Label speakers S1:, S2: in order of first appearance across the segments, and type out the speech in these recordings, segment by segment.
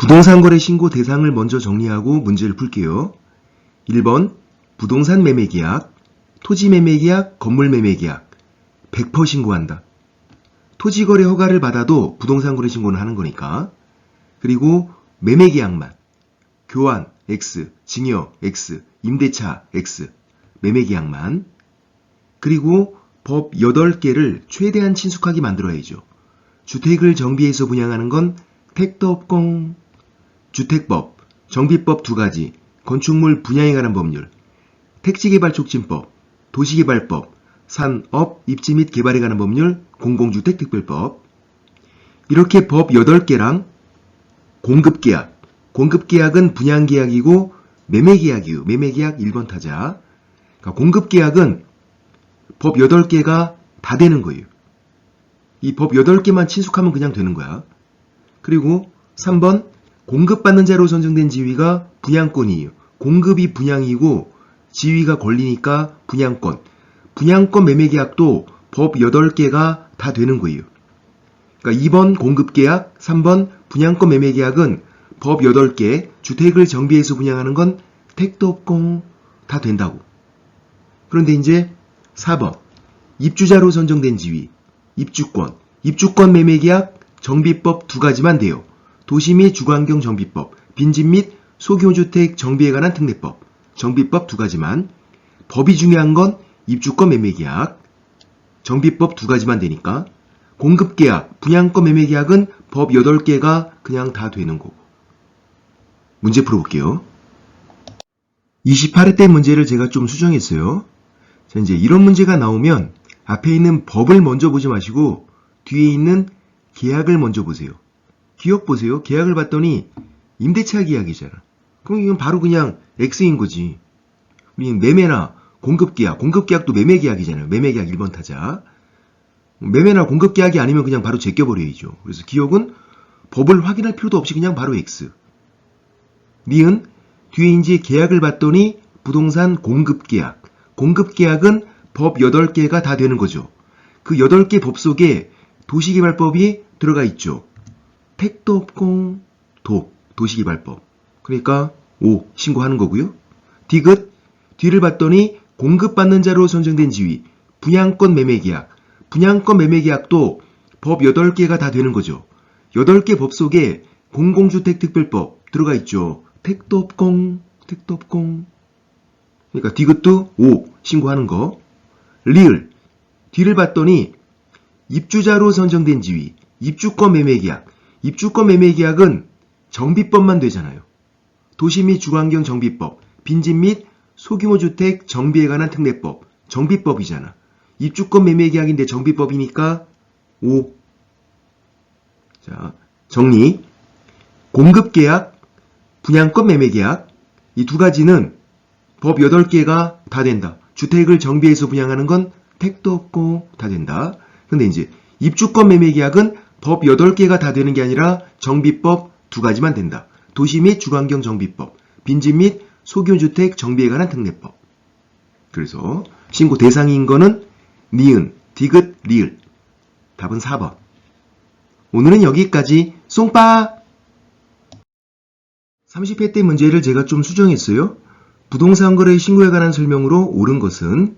S1: 부동산 거래 신고 대상을 먼저 정리하고 문제를 풀게요. 1번 부동산 매매 계약, 토지 매매 계약, 건물 매매 계약 100% 신고한다. 토지 거래 허가를 받아도 부동산 거래 신고는 하는 거니까. 그리고 매매 계약만 교환 X, 증여 X, 임대차 X 매매 계약만. 그리고 법 8개를 최대한 친숙하게 만들어야죠. 주택을 정비해서 분양하는 건 택도 없공. 주택법, 정비법 2가지, 건축물 분양에 관한 법률, 택지개발촉진법, 도시개발법, 산업, 입지 및 개발에 관한 법률, 공공주택특별법. 이렇게 법 8개랑 공급계약, 공급계약은 분양계약이고 매매계약이요. 매매계약 1번 타자. 그러니까 공급계약은 법 8개가 다 되는 거예요. 이 법 8개만 친숙하면 그냥 되는 거야. 그리고 3번 공급받는 자로 선정된 지위가 분양권이에요. 공급이 분양이고 지위가 권리니까 분양권. 분양권 매매계약도 법 8개가 다 되는 거예요. 그러니까 2번 공급계약, 3번 분양권 매매계약은 법 8개, 주택을 정비해서 분양하는 건 택도 없고 다 된다고. 그런데 이제 4번 입주자로 선정된 지위, 입주권, 입주권 매매계약, 정비법 2가지만 돼요. 도시 및 주거환경 정비법, 빈집 및 소규모주택 정비에 관한 특례법, 정비법 2가지만. 법이 중요한 건 입주권 매매계약, 정비법 2가지만 되니까. 공급계약, 분양권 매매계약은 법 8개가 그냥 다 되는 거고. 문제 풀어볼게요. 28회 때 문제를 제가 좀 수정했어요. 자, 이제 이런 문제가 나오면 앞에 있는 법을 먼저 보지 마시고 뒤에 있는 계약을 먼저 보세요. 기억 보세요. 계약을 봤더니 임대차 계약이잖아. 그럼 이건 바로 그냥 X인 거지. 우리 매매나 공급계약, 공급계약도 매매계약이잖아요. 매매계약 1번 타자. 매매나 공급계약이 아니면 그냥 바로 제껴버려야죠. 그래서 기억은 법을 확인할 필요도 없이 그냥 바로 X. 니은 뒤에 이제 계약을 봤더니 부동산 공급계약. 공급계약은 법 8개가 다 되는 거죠. 그 8개 법 속에 도시개발법이 들어가 있죠. 택도 없고 도시개발법. 그러니까 O 신고하는 거고요. 디귿 뒤를 봤더니 공급받는 자로 선정된 지위 분양권 매매계약. 분양권 매매계약도 법 8개가 다 되는 거죠. 8개 법 속에 공공주택특별법 들어가 있죠. 택도 없공. 그러니까 디귿도 O 신고하는 거. 리을 뒤를 봤더니 입주자로 선정된 지위 입주권 매매계약. 입주권 매매계약은 정비법만 되잖아요. 도시 및 주거환경 정비법, 빈집 및 소규모주택 정비에 관한 특례법, 정비법이잖아. 입주권 매매계약인데 정비법이니까 O. 자, 정리. 공급계약, 분양권 매매계약 이 2가지는 법 8개가 다 된다. 주택을 정비해서 분양하는 건 택도 없고 다 된다. 근데 이제 입주권 매매계약은 법 8개가 다 되는 게 아니라 정비법 2가지만 된다. 도시 및 주거환경 정비법, 빈집 및 소규모주택 정비에 관한 특례법. 그래서 신고 대상인 거는 니은, 디귿, 리을. 답은 4번. 오늘은 여기까지. 쏭빠! 30회 때 문제를 제가 좀 수정했어요. 부동산 거래 신고에 관한 설명으로 옳은 것은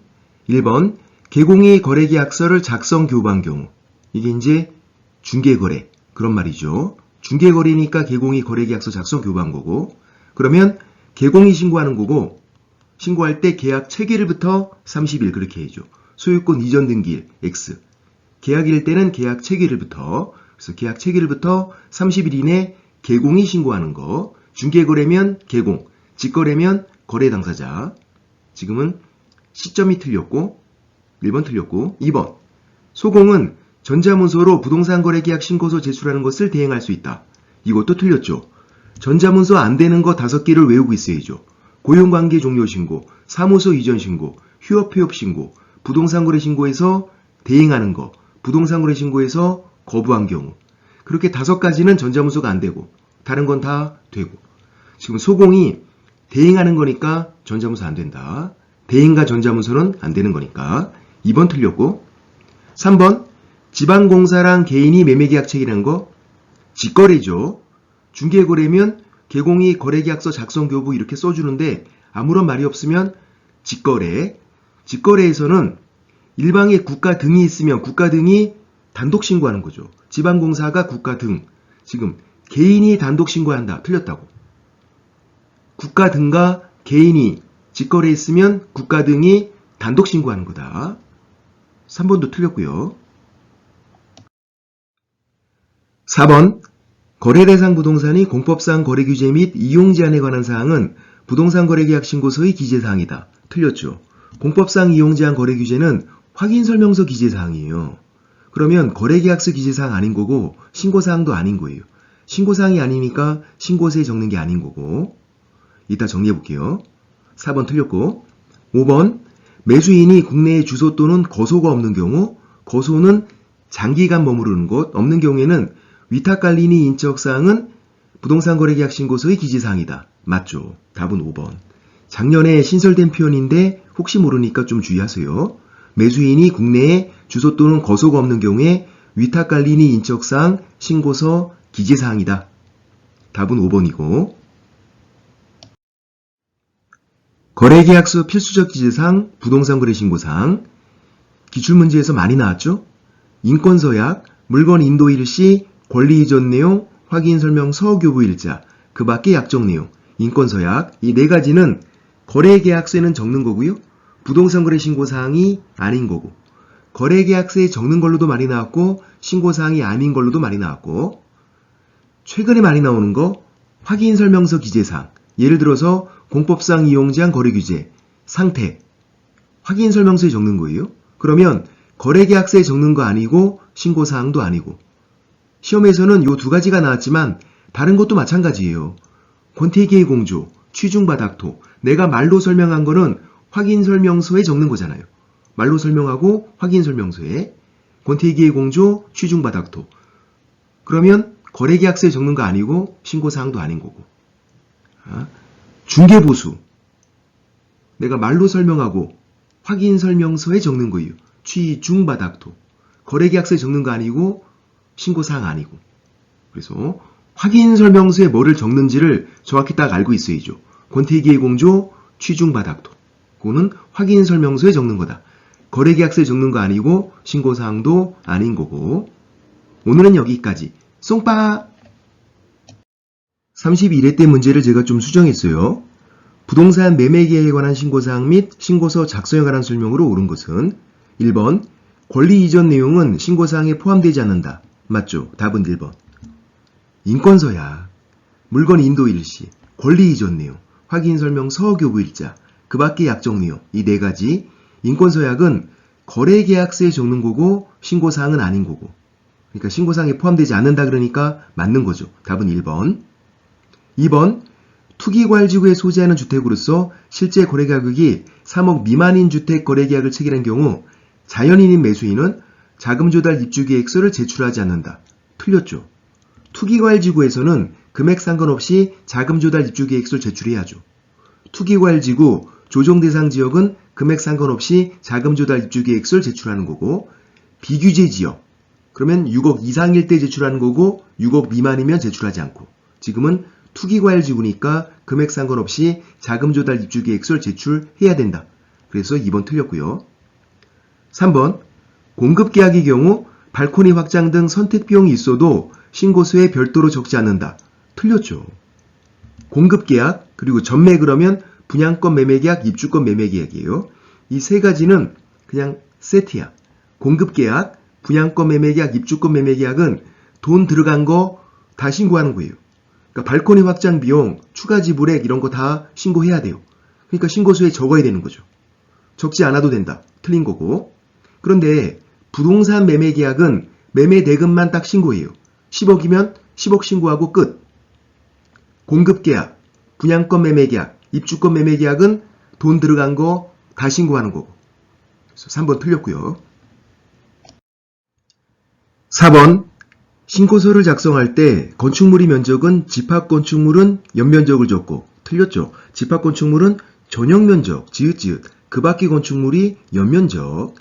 S1: 1번 개공이 거래계약서를 작성 교부한 경우. 이게 이제 중개거래 그런 말이죠. 중개거래니까 개공이 거래계약서 작성 교부한 거고, 그러면 개공이 신고하는 거고, 신고할 때 계약 체결일부터 30일 그렇게 해야죠. 소유권 이전 등기일 X. 계약일 때는 계약 체결일부터, 그래서 계약 체결일부터 30일 이내 개공이 신고하는 거. 중개거래면 개공, 직거래면 거래 당사자. 지금은 시점이 틀렸고 1번 틀렸고 2번 소공은 전자문서로 부동산 거래계약 신고서 제출하는 것을 대행할 수 있다. 이것도 틀렸죠. 전자문서 안 되는 거 5개를 외우고 있어야죠. 고용관계 종료 신고, 사무소 이전 신고, 휴업 폐업 신고, 부동산 거래 신고에서 대행하는 거, 부동산 거래 신고에서 거부한 경우. 그렇게 5가지는 전자문서가 안 되고 다른 건 다 되고. 지금 소공이 대행하는 거니까 전자문서 안 된다. 대행과 전자문서는 안 되는 거니까 2번 틀렸고. 3번 지방공사랑 개인이 매매계약 체결한 거 직거래죠. 중개거래면 개공이 거래계약서 작성교부 이렇게 써주는데 아무런 말이 없으면 직거래. 직거래에서는 일방에 국가 등이 있으면 국가 등이 단독 신고하는 거죠. 지방공사가 국가 등. 지금 개인이 단독 신고한다. 틀렸다고. 국가 등과 개인이 직거래했으면 국가 등이 단독 신고하는 거다. 3번도 틀렸고요. 4번 거래 대상 부동산이 공법상 거래 규제 및 이용 제한에 관한 사항은 부동산 거래 계약 신고서의 기재 사항이다. 틀렸죠. 공법상 이용 제한 거래 규제는 확인 설명서 기재 사항이에요. 그러면 거래 계약서 기재 사항 아닌 거고 신고 사항도 아닌 거예요. 신고 사항이 아니니까 신고서에 적는 게 아닌 거고. 이따 정리해 볼게요. 4번 틀렸고. 5번 매수인이 국내에 주소 또는 거소가 없는 경우, 거소는 장기간 머무르는 곳, 없는 경우에는 위탁관리인이 인적사항은 부동산 거래계약 신고서의 기재사항이다. 맞죠? 답은 5번. 작년에 신설된 표현인데 혹시 모르니까 좀 주의하세요. 매수인이 국내에 주소 또는 거소가 없는 경우에 위탁관리인이 인적사항 신고서 기재사항이다. 답은 5번이고. 거래계약서 필수적 기재사항, 부동산 거래 신고사항. 기출문제에서 많이 나왔죠? 인권서약, 물건 인도 일시, 권리 이전 내용, 확인 설명 서교부 일자, 그 밖의 약정 내용, 인권서약, 이 네 가지는 거래계약서에는 적는 거고요. 부동산 거래 신고사항이 아닌 거고, 거래계약서에 적는 걸로도 많이 나왔고, 신고사항이 아닌 걸로도 많이 나왔고, 최근에 많이 나오는 거, 확인 설명서 기재사항, 예를 들어서 공법상 이용 제한 거래 규제, 상태, 확인 설명서에 적는 거예요. 그러면 거래계약서에 적는 거 아니고 신고사항도 아니고 시험에서는 이 두 가지가 나왔지만 다른 것도 마찬가지예요. 권태기의 공조, 취중바닥토, 내가 말로 설명한 거는 확인 설명서에 적는 거잖아요. 말로 설명하고 확인 설명서에 권태기의 공조, 취중바닥토. 그러면 거래계약서에 적는 거 아니고 신고사항도 아닌 거고. 중개보수, 내가 말로 설명하고 확인 설명서에 적는 거예요. 취중바닥토. 거래계약서에 적는 거 아니고 신고사항 아니고. 그래서 확인 설명서에 뭐를 적는지를 정확히 딱 알고 있어야죠. 권태기의 공조, 취중바닥토. 그거는 확인 설명서에 적는 거다. 거래계약서에 적는 거 아니고 신고사항도 아닌 거고. 오늘은 여기까지. 쏭빠! 31회 때 문제를 제가 좀 수정했어요. 부동산 매매계약에 관한 신고사항 및 신고서 작성에 관한 설명으로 옳은 것은 1번 권리 이전 내용은 신고사항에 포함되지 않는다. 맞죠? 답은 1번. 인권서약, 물건 인도 일시, 권리 이전 내용, 확인 설명 서교부 일자, 그 밖의 약정 내용, 이 네 가지. 인권서약은 거래계약서에 적는 거고 신고사항은 아닌 거고. 그러니까 신고사항에 포함되지 않는다 그러니까 맞는 거죠. 답은 1번. 2번 투기과열지구에 소재하는 주택으로서 실제 거래가격이 3억 미만인 주택 거래계약을 체결한 경우 자연인인 매수인은 자금조달 입주계획서를 제출하지 않는다. 틀렸죠. 투기과열지구에서는 금액 상관없이 자금조달 입주계획서를 제출해야죠. 투기과열지구 조정대상 지역은 금액 상관없이 자금조달 입주계획서를 제출하는 거고, 비규제 지역 그러면 6억 이상일 때 제출하는 거고 6억 미만이면 제출하지 않고, 지금은 투기과열지구니까 금액 상관없이 자금조달 입주계획서를 제출해야 된다. 그래서 2번 틀렸고요. 3번 공급계약의 경우 발코니 확장 등 선택비용이 있어도 신고서에 별도로 적지 않는다. 틀렸죠. 공급계약 그리고 전매 그러면 분양권 매매계약, 입주권 매매계약이에요. 이 세 가지는 그냥 세트야. 공급계약, 분양권 매매계약, 입주권 매매계약은 돈 들어간 거 다 신고하는 거예요. 그러니까 발코니 확장 비용, 추가 지불액 이런 거 다 신고해야 돼요. 그러니까 신고서에 적어야 되는 거죠. 적지 않아도 된다. 틀린 거고. 그런데 부동산 매매 계약은 매매 대금만 딱 신고해요. 10억이면 10억 신고하고 끝. 공급 계약, 분양권 매매 계약, 입주권 매매 계약은 돈 들어간 거 다 신고하는 거고. 그래서 3번 틀렸고요. 4번 신고서를 작성할 때 건축물의 면적은 집합건축물은 연면적을 적고, 틀렸죠. 집합건축물은 전용면적, 지읒, 그 밖의 건축물이 연면적.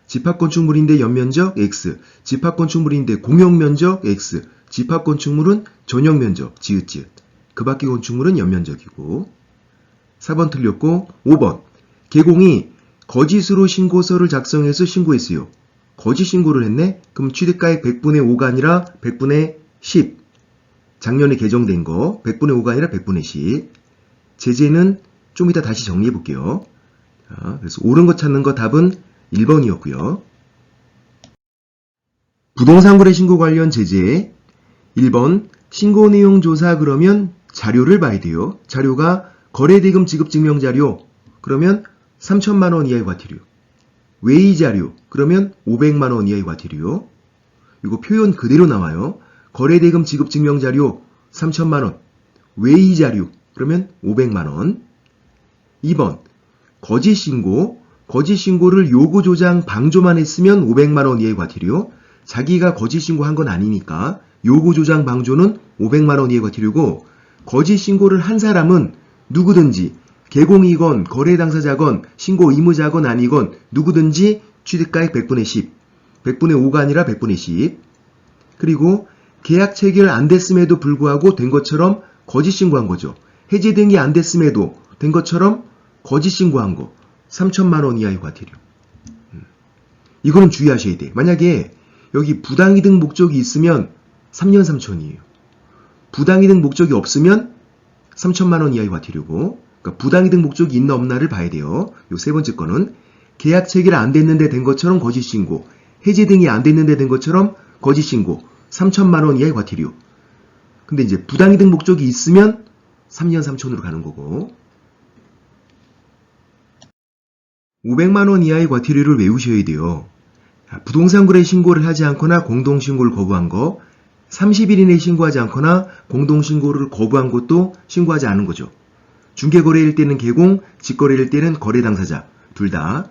S1: 집합건축물인데 연면적 X, 집합건축물인데 공용면적 X, 집합 건축물은 전용 면적, 지읒지읒. 그 밖의 건축물은 연면적이고. 4번 틀렸고, 5번. 개공이 거짓으로 신고서를 작성해서 신고했어요. 거짓 신고를 했네? 그럼 취득가액 100분의 5가 아니라 100분의 10. 작년에 개정된 거 100분의 5가 아니라 100분의 10. 제재는 좀 이따 다시 정리해 볼게요. 자, 그래서 옳은 거 찾는 거 답은 1번이었고요. 부동산 거래 신고 관련 제재 1번 신고 내용 조사 그러면 자료를 봐야 돼요. 자료가 거래대금 지급 증명 자료 그러면 3천만 원 이하의 과태료. 외의 자료 그러면 500만 원 이하의 과태료. 이거 표현 그대로 나와요. 거래대금 지급 증명 자료 3천만 원. 외의 자료 그러면 500만 원. 2번 거짓 신고. 거짓 신고를 요구 조장 방조만 했으면 500만 원 이하의 과태료. 자기가 거짓 신고한 건 아니니까 요구 조장 방조는 500만 원 이하의 과태료고 거짓 신고를 한 사람은 누구든지 개공이건 거래 당사자건 신고 의무자건 아니건 누구든지 취득가액 100분의 10, 100분의 5가 아니라 100분의 10. 그리고 계약 체결 안 됐음에도 불구하고 된 것처럼 거짓 신고한 거죠. 해지 등이 안 됐음에도 된 것처럼 거짓 신고한 거 3천만 원 이하의 과태료. 이거는 주의하셔야 돼. 만약에 여기 부당이득 목적이 있으면 3년 3천이에요. 부당이득 목적이 없으면 3천만 원 이하의 과태료고, 그러니까 부당이득 목적이 있나 없나를 봐야 돼요. 요 세 번째 거는 계약 체결 안 됐는데 된 것처럼 거짓 신고, 해지 등이 안 됐는데 된 것처럼 거짓 신고, 3천만 원 이하의 과태료. 근데 이제 부당이득 목적이 있으면 3년 3천으로 가는 거고. 500만 원 이하의 과태료를 외우셔야 돼요. 부동산 거래 신고를 하지 않거나 공동신고를 거부한 거, 30일 이내에 신고하지 않거나 공동신고를 거부한 것도 신고하지 않은 거죠. 중개거래일 때는 개공, 직거래일 때는 거래 당사자 둘 다.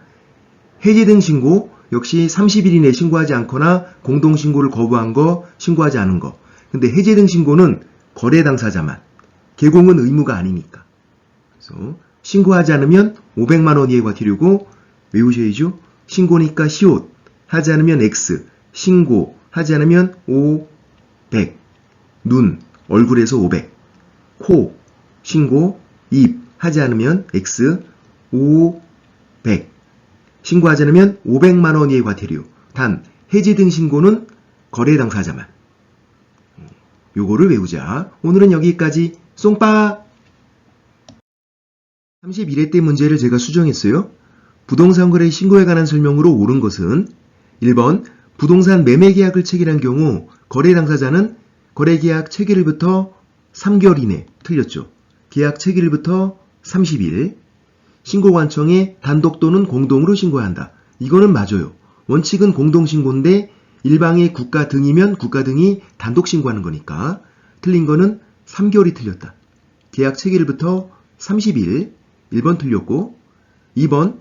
S1: 해지 등 신고 역시 30일 이내에 신고하지 않거나 공동신고를 거부한 거, 신고하지 않은 거. 근데 해지 등 신고는 거래 당사자만, 개공은 의무가 아니니까. 그래서 신고하지 않으면 500만 원 이하의 과태료고 외우셔야죠. 신고니까 시옷, 하지 않으면 X, 신고, 하지 않으면 500, 눈, 얼굴에서 500, 코, 신고, 입, 하지 않으면 X, 500, 신고하지 않으면 500만 원 이하의 과태료. 단, 해지 등 신고는 거래 당사자만. 요거를 외우자. 오늘은 여기까지. 쏭빠! 31회 때 문제를 제가 수정했어요. 부동산 거래 신고에 관한 설명으로 옳은 것은 1번 부동산 매매 계약을 체결한 경우 거래 당사자는 거래 계약 체결일부터 3개월 이내. 틀렸죠. 계약 체결일부터 30일. 신고관청에 단독 또는 공동으로 신고해야 한다. 이거는 맞아요. 원칙은 공동신고인데 일방의 국가 등이면 국가 등이 단독 신고하는 거니까. 틀린 거는 3개월이 틀렸다. 계약 체결일부터 30일. 1번 틀렸고 2번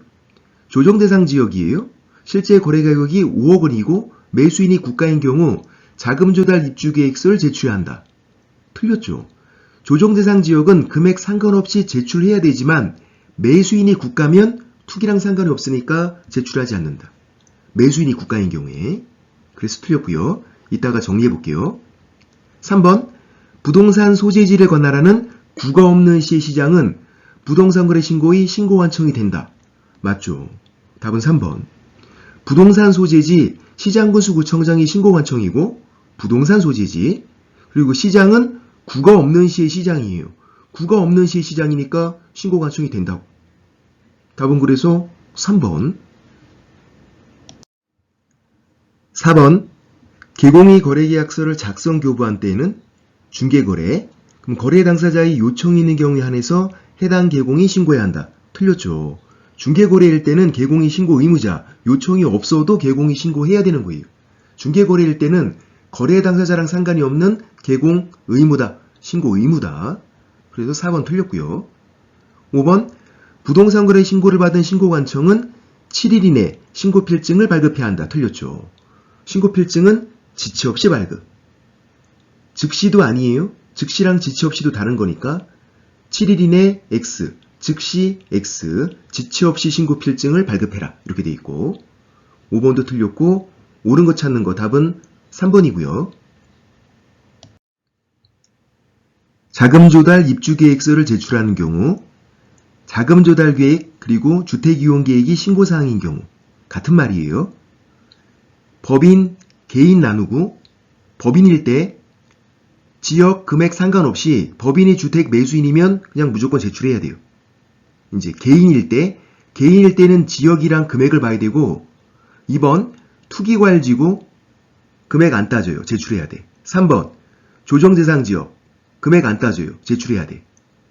S1: 조정 대상 지역이에요. 실제 거래 가격이 5억 원이고 매수인이 국가인 경우 자금 조달 입주 계획서를 제출해야 한다. 틀렸죠. 조정 대상 지역은 금액 상관없이 제출해야 되지만 매수인이 국가면 투기랑 상관이 없으니까 제출하지 않는다. 매수인이 국가인 경우에. 그래서 틀렸고요. 이따가 정리해 볼게요. 3번 부동산 소재지를 관할하는 국가 없는 시의 시장은 부동산 거래 신고의 신고관청이 된다. 맞죠. 답은 3번. 부동산 소재지 시장군수구청장이 신고관청이고 부동산 소재지 그리고 시장은 국가 없는 시의 시장이에요. 국가 없는 시의 시장이니까 신고관청이 된다고. 답은 그래서 3번. 4번 개공이 거래계약서를 작성 교부한 때에는 중개거래 그럼 거래 당사자의 요청이 있는 경우에 한해서 해당 개공이 신고해야 한다. 틀렸죠. 중개거래일 때는 개공이 신고 의무자, 요청이 없어도 개공이 신고해야 되는 거예요. 중개거래일 때는 거래 당사자랑 상관이 없는 개공 의무다. 신고 의무다. 그래서 4번 틀렸고요. 5번 부동산 거래 신고를 받은 신고관청은 7일 이내 신고필증을 발급해야 한다. 틀렸죠. 신고필증은 지체 없이 발급. 즉시도 아니에요. 즉시랑 지체 없이도 다른 거니까 7일 이내 X, 즉시 X, 지체 없이 신고필증을 발급해라. 이렇게 돼 있고 5번도 틀렸고 옳은 거 찾는 거 답은 3번이고요. 자금 조달 입주 계획서를 제출하는 경우, 자금 조달 계획 그리고 주택 이용 계획이 신고 사항인 경우 같은 말이에요. 법인, 개인 나누고 법인일 때 지역, 금액 상관없이 법인이 주택 매수인이면 그냥 무조건 제출해야 돼요. 이제 개인일 때는 지역이랑 금액을 봐야 되고 2번 투기과열지구 금액 안 따져요. 제출해야 돼. 3번 조정대상지역 금액 안 따져요. 제출해야 돼.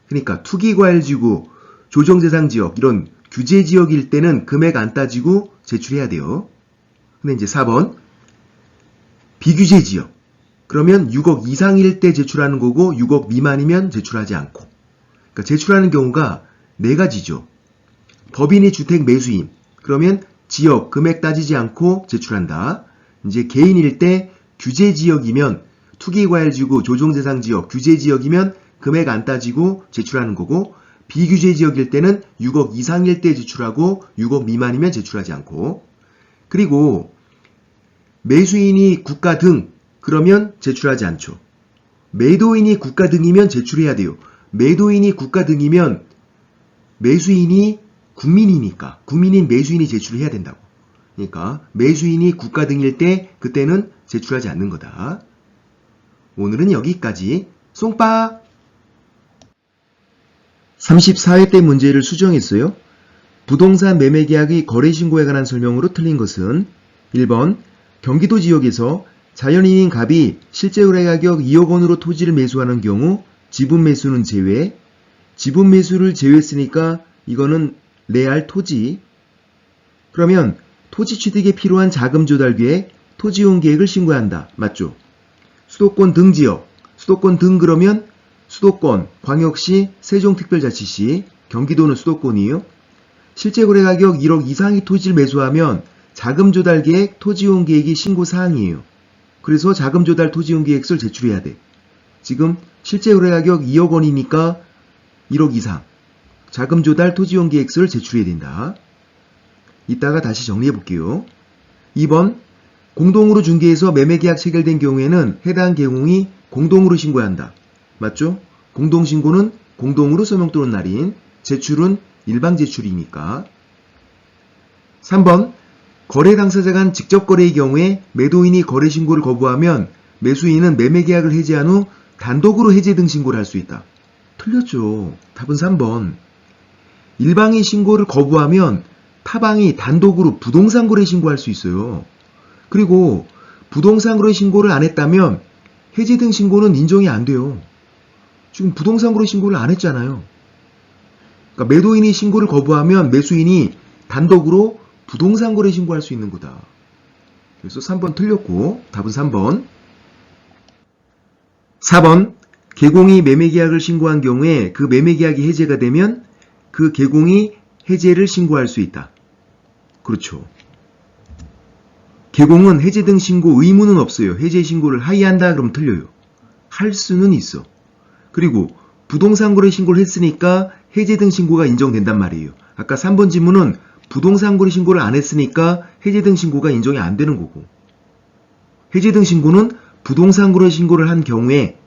S1: 그러니까 투기과열지구, 조정대상지역 이런 규제지역일 때는 금액 안 따지고 제출해야 돼요. 근데 이제 4번 비규제지역 그러면 6억 이상일 때 제출하는 거고 6억 미만이면 제출하지 않고 그러니까 제출하는 경우가 네 가지죠. 법인이 주택 매수인 그러면 지역, 금액 따지지 않고 제출한다. 이제 개인일 때 규제지역이면 투기과열지구, 조정대상지역, 규제지역이면 금액 안 따지고 제출하는 거고 비규제지역일 때는 6억 이상일 때 제출하고 6억 미만이면 제출하지 않고 그리고 매수인이 국가 등 그러면 제출하지 않죠. 매도인이 국가 등이면 제출해야 돼요. 매도인이 국가 등이면 매수인이 국민이니까 국민인 매수인이 제출해야 된다고. 그러니까 매수인이 국가 등일 때 그때는 제출하지 않는 거다. 오늘은 여기까지. 송빠 34회 때 문제를 수정했어요. 부동산 매매계약의 거래신고에 관한 설명으로 틀린 것은 1번 경기도 지역에서 자연인인 갑이 실제 거래가격 2억 원으로 토지를 매수하는 경우 지분 매수는 제외. 지분 매수를 제외했으니까 이거는 레알 토지. 그러면 토지 취득에 필요한 자금 조달 계획, 토지 이용 계획을 신고한다. 맞죠? 수도권 등 지역, 수도권 등 그러면 수도권, 광역시, 세종특별자치시, 경기도는 수도권이에요. 실제 거래 가격 1억 이상의 토지를 매수하면 자금 조달 계획, 토지 이용 계획이 신고 사항이에요. 그래서 자금 조달 토지 이용 계획서를 제출해야 돼. 지금 실제 거래 가격 2억 원이니까 1억 이상. 자금 조달 토지 이용 계획서를 제출해야 된다. 이따가 다시 정리해 볼게요. 2번 공동으로 중개해서 매매계약 체결된 경우에는 해당 계공이 공동으로 신고한다. 맞죠? 공동신고는 공동으로 서명 또는 날인, 제출은 일방 제출이니까. 3번 거래 당사자 간 직접 거래의 경우에 매도인이 거래 신고를 거부하면 매수인은 매매계약을 해지한 후 단독으로 해제 등 신고를 할 수 있다. 틀렸죠. 답은 3번. 일방이 신고를 거부하면 타방이 단독으로 부동산 거래 신고할 수 있어요. 그리고 부동산 거래 신고를 안 했다면 해지 등 신고는 인정이 안 돼요. 지금 부동산 거래 신고를 안 했잖아요. 그러니까 매도인이 신고를 거부하면 매수인이 단독으로 부동산 거래 신고할 수 있는 거다. 그래서 3번 틀렸고 답은 3번. 4번 계공이 매매계약을 신고한 경우에 그 매매계약이 해제가 되면 그 계공이 해제를 신고할 수 있다. 그렇죠. 계공은 해제 등 신고 의무는 없어요. 해제 신고를 하이한다 그러면 틀려요. 할 수는 있어. 그리고 부동산 거래 신고를 했으니까 해제 등 신고가 인정된단 말이에요. 아까 3번 질문은 부동산 거래 신고를 안 했으니까 해제 등 신고가 인정이 안 되는 거고 해제 등 신고는 부동산 거래 신고를 한 경우에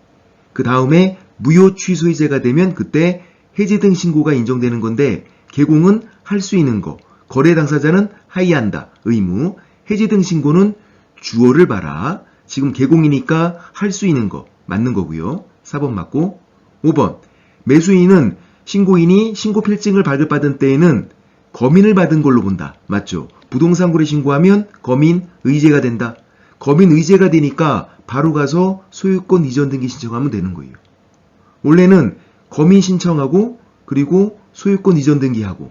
S1: 그 다음에 무효 취소 해제가 되면 그때 해제 등 신고가 인정되는 건데 계공은 할 수 있는 거, 거래 당사자는 하이한다, 의무, 해제 등 신고는 주어를 봐라. 지금 계공이니까 할 수 있는 거 맞는 거고요. 4번 맞고 5번 매수인은 신고인이 신고 필증을 발급받은 때에는 검인을 받은 걸로 본다. 맞죠? 부동산 거래 신고하면 검인 의제가 된다. 검인 의제가 되니까 바로 가서 소유권 이전 등기 신청하면 되는 거예요. 원래는 검인 신청하고 그리고 소유권 이전 등기하고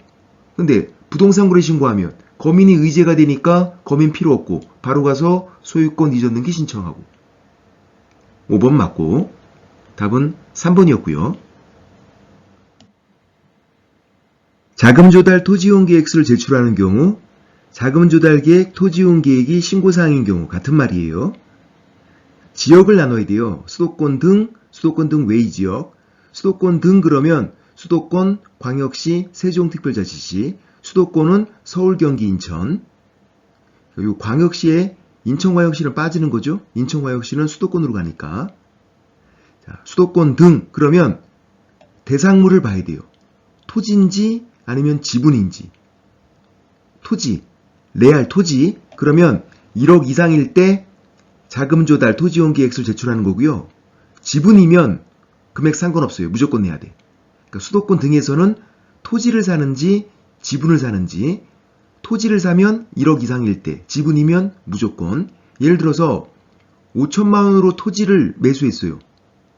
S1: 근데 부동산 거래 신고하면 검인이 의제가 되니까 검인 필요 없고 바로 가서 소유권 이전 등기 신청하고 5번 맞고 답은 3번이었고요. 자금 조달 토지 이용 계획서를 제출하는 경우 자금 조달 계획, 토지 이용 계획이 신고사항인 경우 같은 말이에요. 지역을 나눠야 돼요. 수도권 등 외의 지역. 수도권 등 그러면 수도권, 광역시, 세종특별자치시. 수도권은 서울, 경기, 인천. 그리고 광역시에 인천광역시는 빠지는 거죠. 인천광역시는 수도권으로 가니까. 자, 수도권 등 그러면 대상물을 봐야 돼요. 토지인지 아니면 지분인지. 토지, 레알 토지. 그러면 1억 이상일 때 자금 조달 토지이용 계획서를 제출하는 거고요. 지분이면 금액 상관없어요. 무조건 내야 돼. 그러니까 수도권 등에서는 토지를 사는지 지분을 사는지, 토지를 사면 1억 이상일 때, 지분이면 무조건. 예를 들어서 5천만 원으로 토지를 매수했어요.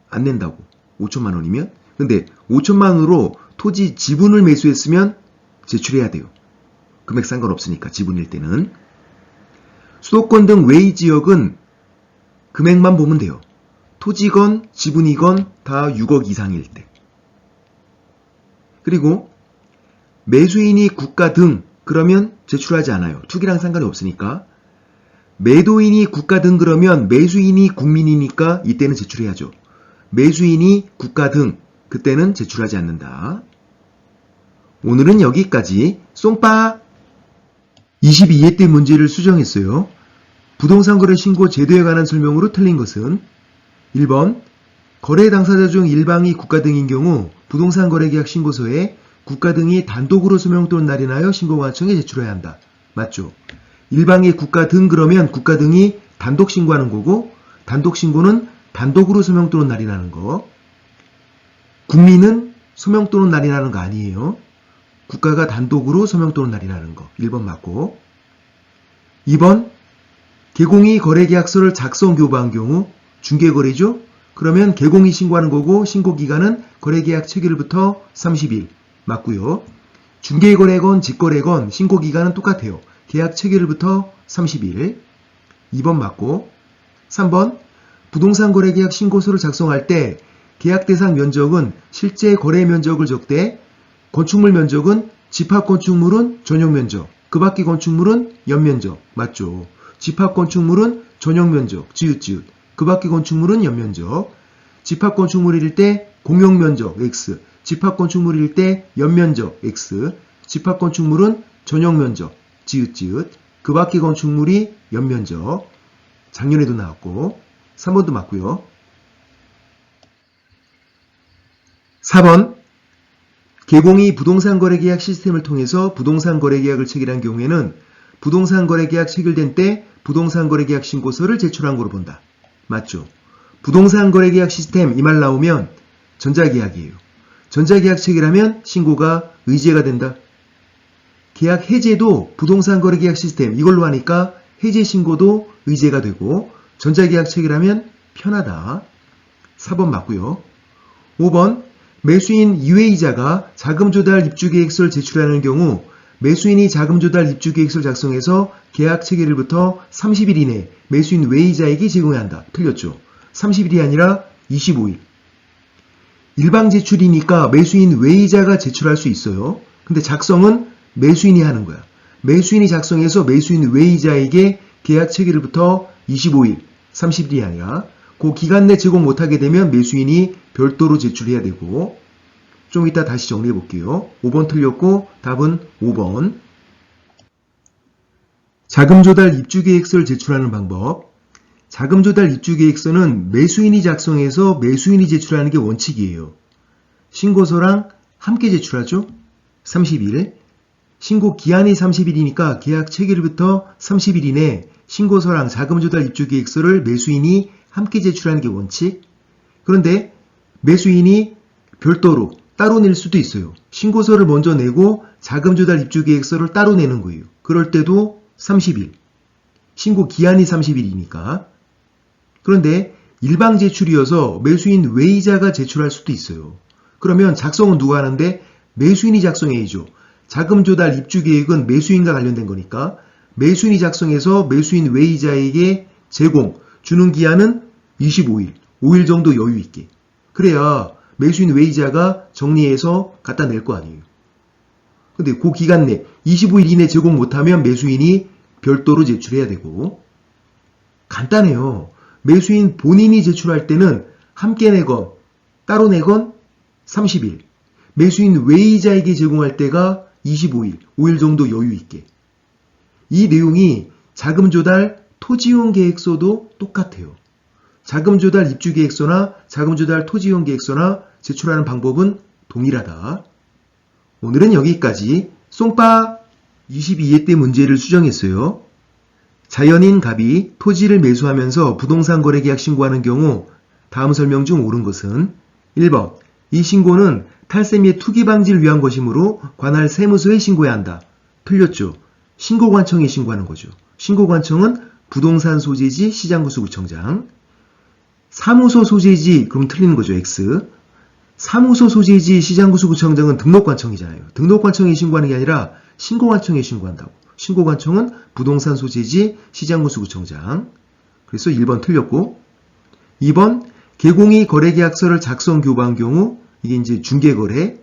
S1: 안 낸다고. 5천만 원이면. 근데 5천만 원으로 토지 지분을 매수했으면 제출해야 돼요. 금액 상관없으니까 지분일 때는. 수도권 등 외의 지역은 금액만 보면 돼요. 토지건 지분이건 다 6억 이상일 때. 그리고 매수인이 국가 등 그러면 제출하지 않아요. 투기랑 상관이 없으니까. 매도인이 국가 등 그러면 매수인이 국민이니까 이때는 제출해야죠. 매수인이 국가 등 그때는 제출하지 않는다. 오늘은 여기까지. 쏨빠 22회 때 문제를 수정했어요. 부동산 거래 신고 제도에 관한 설명으로 틀린 것은 1번 거래 당사자 중 일방이 국가 등인 경우 부동산 거래 계약 신고서에 국가 등이 단독으로 서명 또는 날인하여 신고관청에 제출해야 한다. 맞죠? 일방이 국가 등 그러면 국가 등이 단독 신고하는 거고 단독 신고는 단독으로 서명 또는 날인하는 거. 국민은 서명 또는 날인하는 거 아니에요. 국가가 단독으로 서명 또는 날인하는 거. 1번 맞고. 2번 개공이 거래계약서를 작성 교부한 경우 중개거래죠? 그러면 개공이 신고하는 거고 신고기간은 거래계약 체결일부터 30일 맞고요. 중개거래건 직거래건 신고기간은 똑같아요. 계약 체결일부터 30일. 2번 맞고. 3번 부동산 거래계약 신고서를 작성할 때 계약 대상 면적은 실제 거래 면적을 적되 건축물 면적은 집합건축물은 전용면적, 그 밖의 건축물은 연면적. 맞죠? 집합건축물은 전용면적, 지읒지읒. 그 밖의 건축물은 연면적. 집합건축물일 때 공용면적, X. 집합건축물일 때 연면적, X. 집합건축물은 전용면적, 지읒지읒. 그 밖의 건축물이 연면적. 작년에도 나왔고 3번도 맞고요. 4번 개공이 부동산 거래계약 시스템을 통해서 부동산 거래계약을 체결한 경우에는 부동산 거래계약 체결된 때 부동산 거래계약 신고서를 제출한 거로 본다. 맞죠? 부동산 거래계약 시스템 이 말 나오면 전자계약이에요. 전자계약 체결하면 신고가 의제가 된다. 계약 해제도 부동산 거래계약 시스템 이걸로 하니까 해제 신고도 의제가 되고 전자계약 체결하면 편하다. 4번 맞고요. 5번 매수인 이외이자가 자금조달 입주계획서를 제출하는 경우 매수인이 자금조달 입주계획서를 작성해서 계약 체결일부터 30일 이내 매수인 외이자에게 제공해야 한다. 틀렸죠? 30일이 아니라 25일. 일방 제출이니까 매수인 외이자가 제출할 수 있어요. 근데 작성은 매수인이 하는 거야. 매수인이 작성해서 매수인 외이자에게 계약 체결일부터 25일, 30일이 아니라 그 기간 내 제공 못하게 되면 매수인이 별도로 제출해야 되고. 좀 이따 다시 정리해 볼게요. 5번 틀렸고 답은 5번. 자금조달 입주계획서를 제출하는 방법. 자금조달 입주계획서는 매수인이 작성해서 매수인이 제출하는 게 원칙이에요. 신고서랑 함께 제출하죠. 30일. 신고 기한이 30일이니까 계약 체결일부터 30일 이내 신고서랑 자금조달 입주계획서를 매수인이 함께 제출하는 게 원칙. 그런데 매수인이 별도로 따로 낼 수도 있어요. 신고서를 먼저 내고 자금조달 입주계획서를 따로 내는 거예요. 그럴 때도 30일. 신고 기한이 30일이니까. 그런데 일방 제출이어서 매수인 외이자가 제출할 수도 있어요. 그러면 작성은 누가 하는데? 매수인이 작성해야죠. 자금조달 입주계획은 매수인과 관련된 거니까 매수인이 작성해서 매수인 외이자에게 제공, 주는 기한은 25일, 5일 정도 여유 있게. 그래야 매수인 외이자가 정리해서 갖다 낼 거 아니에요. 근데 그 기간 내 25일 이내 제공 못하면 매수인이 별도로 제출해야 되고. 간단해요. 매수인 본인이 제출할 때는 함께 내건 따로 내건 30일. 매수인 외이자에게 제공할 때가 25일, 5일 정도 여유 있게. 이 내용이 자금 조달 토지이용 계획서도 똑같아요. 자금 조달 입주 계획서나 자금 조달 토지 이용 계획서나 제출하는 방법은 동일하다. 오늘은 여기까지. 쏭빠 22회 때 문제를 수정했어요. 자연인 갑이 토지를 매수하면서 부동산 거래 계약 신고하는 경우 다음 설명 중 옳은 것은 1번. 이 신고는 탈세 및 투기 방지를 위한 것이므로 관할 세무서에 신고해야 한다. 틀렸죠. 신고관청에 신고하는 거죠. 신고관청은 부동산 소재지 시장구수구청장. 사무소 소재지 그럼 틀리는 거죠. X. 사무소 소재지 시장구수구청장은 등록관청이잖아요. 등록관청에 신고하는 게 아니라 신고관청에 신고한다고. 신고관청은 부동산 소재지 시장구수구청장. 그래서 1번 틀렸고 2번 개공이 거래계약서를 작성 교부한 경우 이게 이제 중개거래.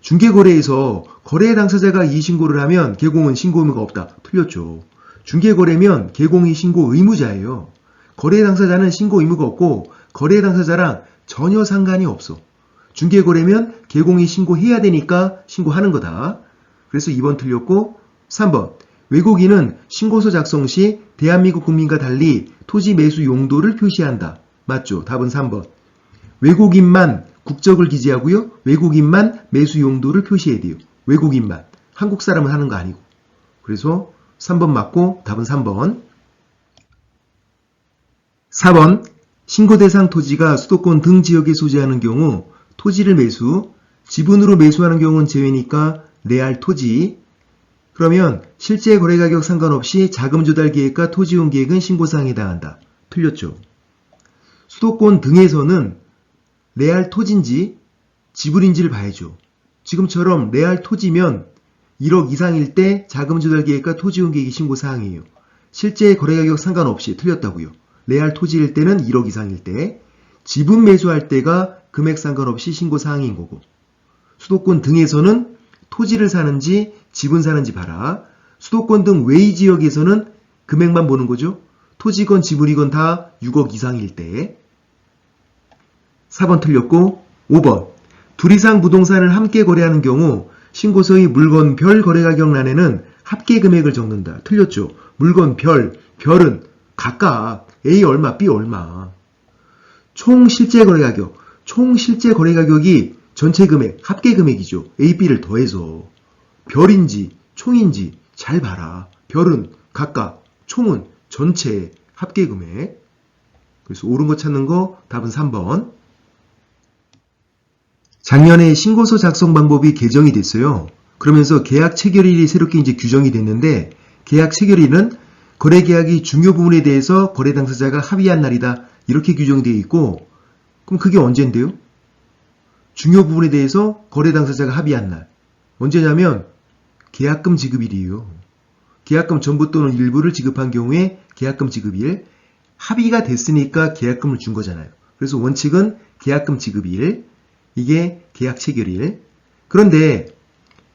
S1: 중개거래에서 거래 당사자가 이의신고를 하면 개공은 신고 의무가 없다. 틀렸죠. 중개거래면 개공이 신고 의무자예요. 거래 당사자는 신고 의무가 없고 거래 당사자랑 전혀 상관이 없어. 중개거래면 개공이 신고해야 되니까 신고하는 거다. 그래서 2번 틀렸고 3번 외국인은 신고서 작성 시 대한민국 국민과 달리 토지 매수 용도를 표시한다. 맞죠? 답은 3번. 외국인만 국적을 기재하고요. 외국인만 매수 용도를 표시해야 돼요. 외국인만. 한국 사람은 하는 거 아니고. 그래서 3번 맞고 답은 3번. 4번. 신고 대상 토지가 수도권 등 지역에 소재하는 경우 토지를 매수, 지분으로 매수하는 경우는 제외니까 레알 토지. 그러면 실제 거래 가격 상관없이 자금 조달 계획과 토지 이용 계획은 신고사항에 해당한다. 틀렸죠. 수도권 등에서는 레알 토지인지 지분인지를 봐야죠. 지금처럼 레알 토지면 1억 이상일 때 자금 조달 계획과 토지 이용 계획이 신고사항이에요. 실제 거래 가격 상관없이 틀렸다고요. 레알 토지일 때는 1억 이상일 때, 지분 매수할 때가 금액 상관없이 신고사항인 거고, 수도권 등에서는 토지를 사는지 지분 사는지 봐라. 수도권 등 외의 지역에서는 금액만 보는 거죠. 토지건 지분이건 다 6억 이상일 때. 4번 틀렸고 5번. 둘 이상 부동산을 함께 거래하는 경우 신고서의 물건별 거래가격란에는 합계 금액을 적는다. 틀렸죠. 물건별, 별은 각각 A 얼마, B 얼마. 총 실제 거래가격, 총 실제 거래가격이 전체 금액, 합계 금액이죠. A, B를 더해서. 별인지 총인지 잘 봐라. 별은 각각, 총은 전체 합계 금액. 그래서 옳은 거 찾는 거 답은 3번. 작년에 신고서 작성 방법이 개정이 됐어요. 그러면서 계약 체결일이 새롭게 이제 규정이 됐는데 계약 체결일은 거래 계약이 중요 부분에 대해서 거래 당사자가 합의한 날이다. 이렇게 규정이 되어 있고 그럼 그게 언젠데요? 중요 부분에 대해서 거래 당사자가 합의한 날. 언제냐면 계약금 지급일이에요. 계약금 전부 또는 일부를 지급한 경우에 계약금 지급일. 합의가 됐으니까 계약금을 준 거잖아요. 그래서 원칙은 계약금 지급일. 이게 계약 체결일. 그런데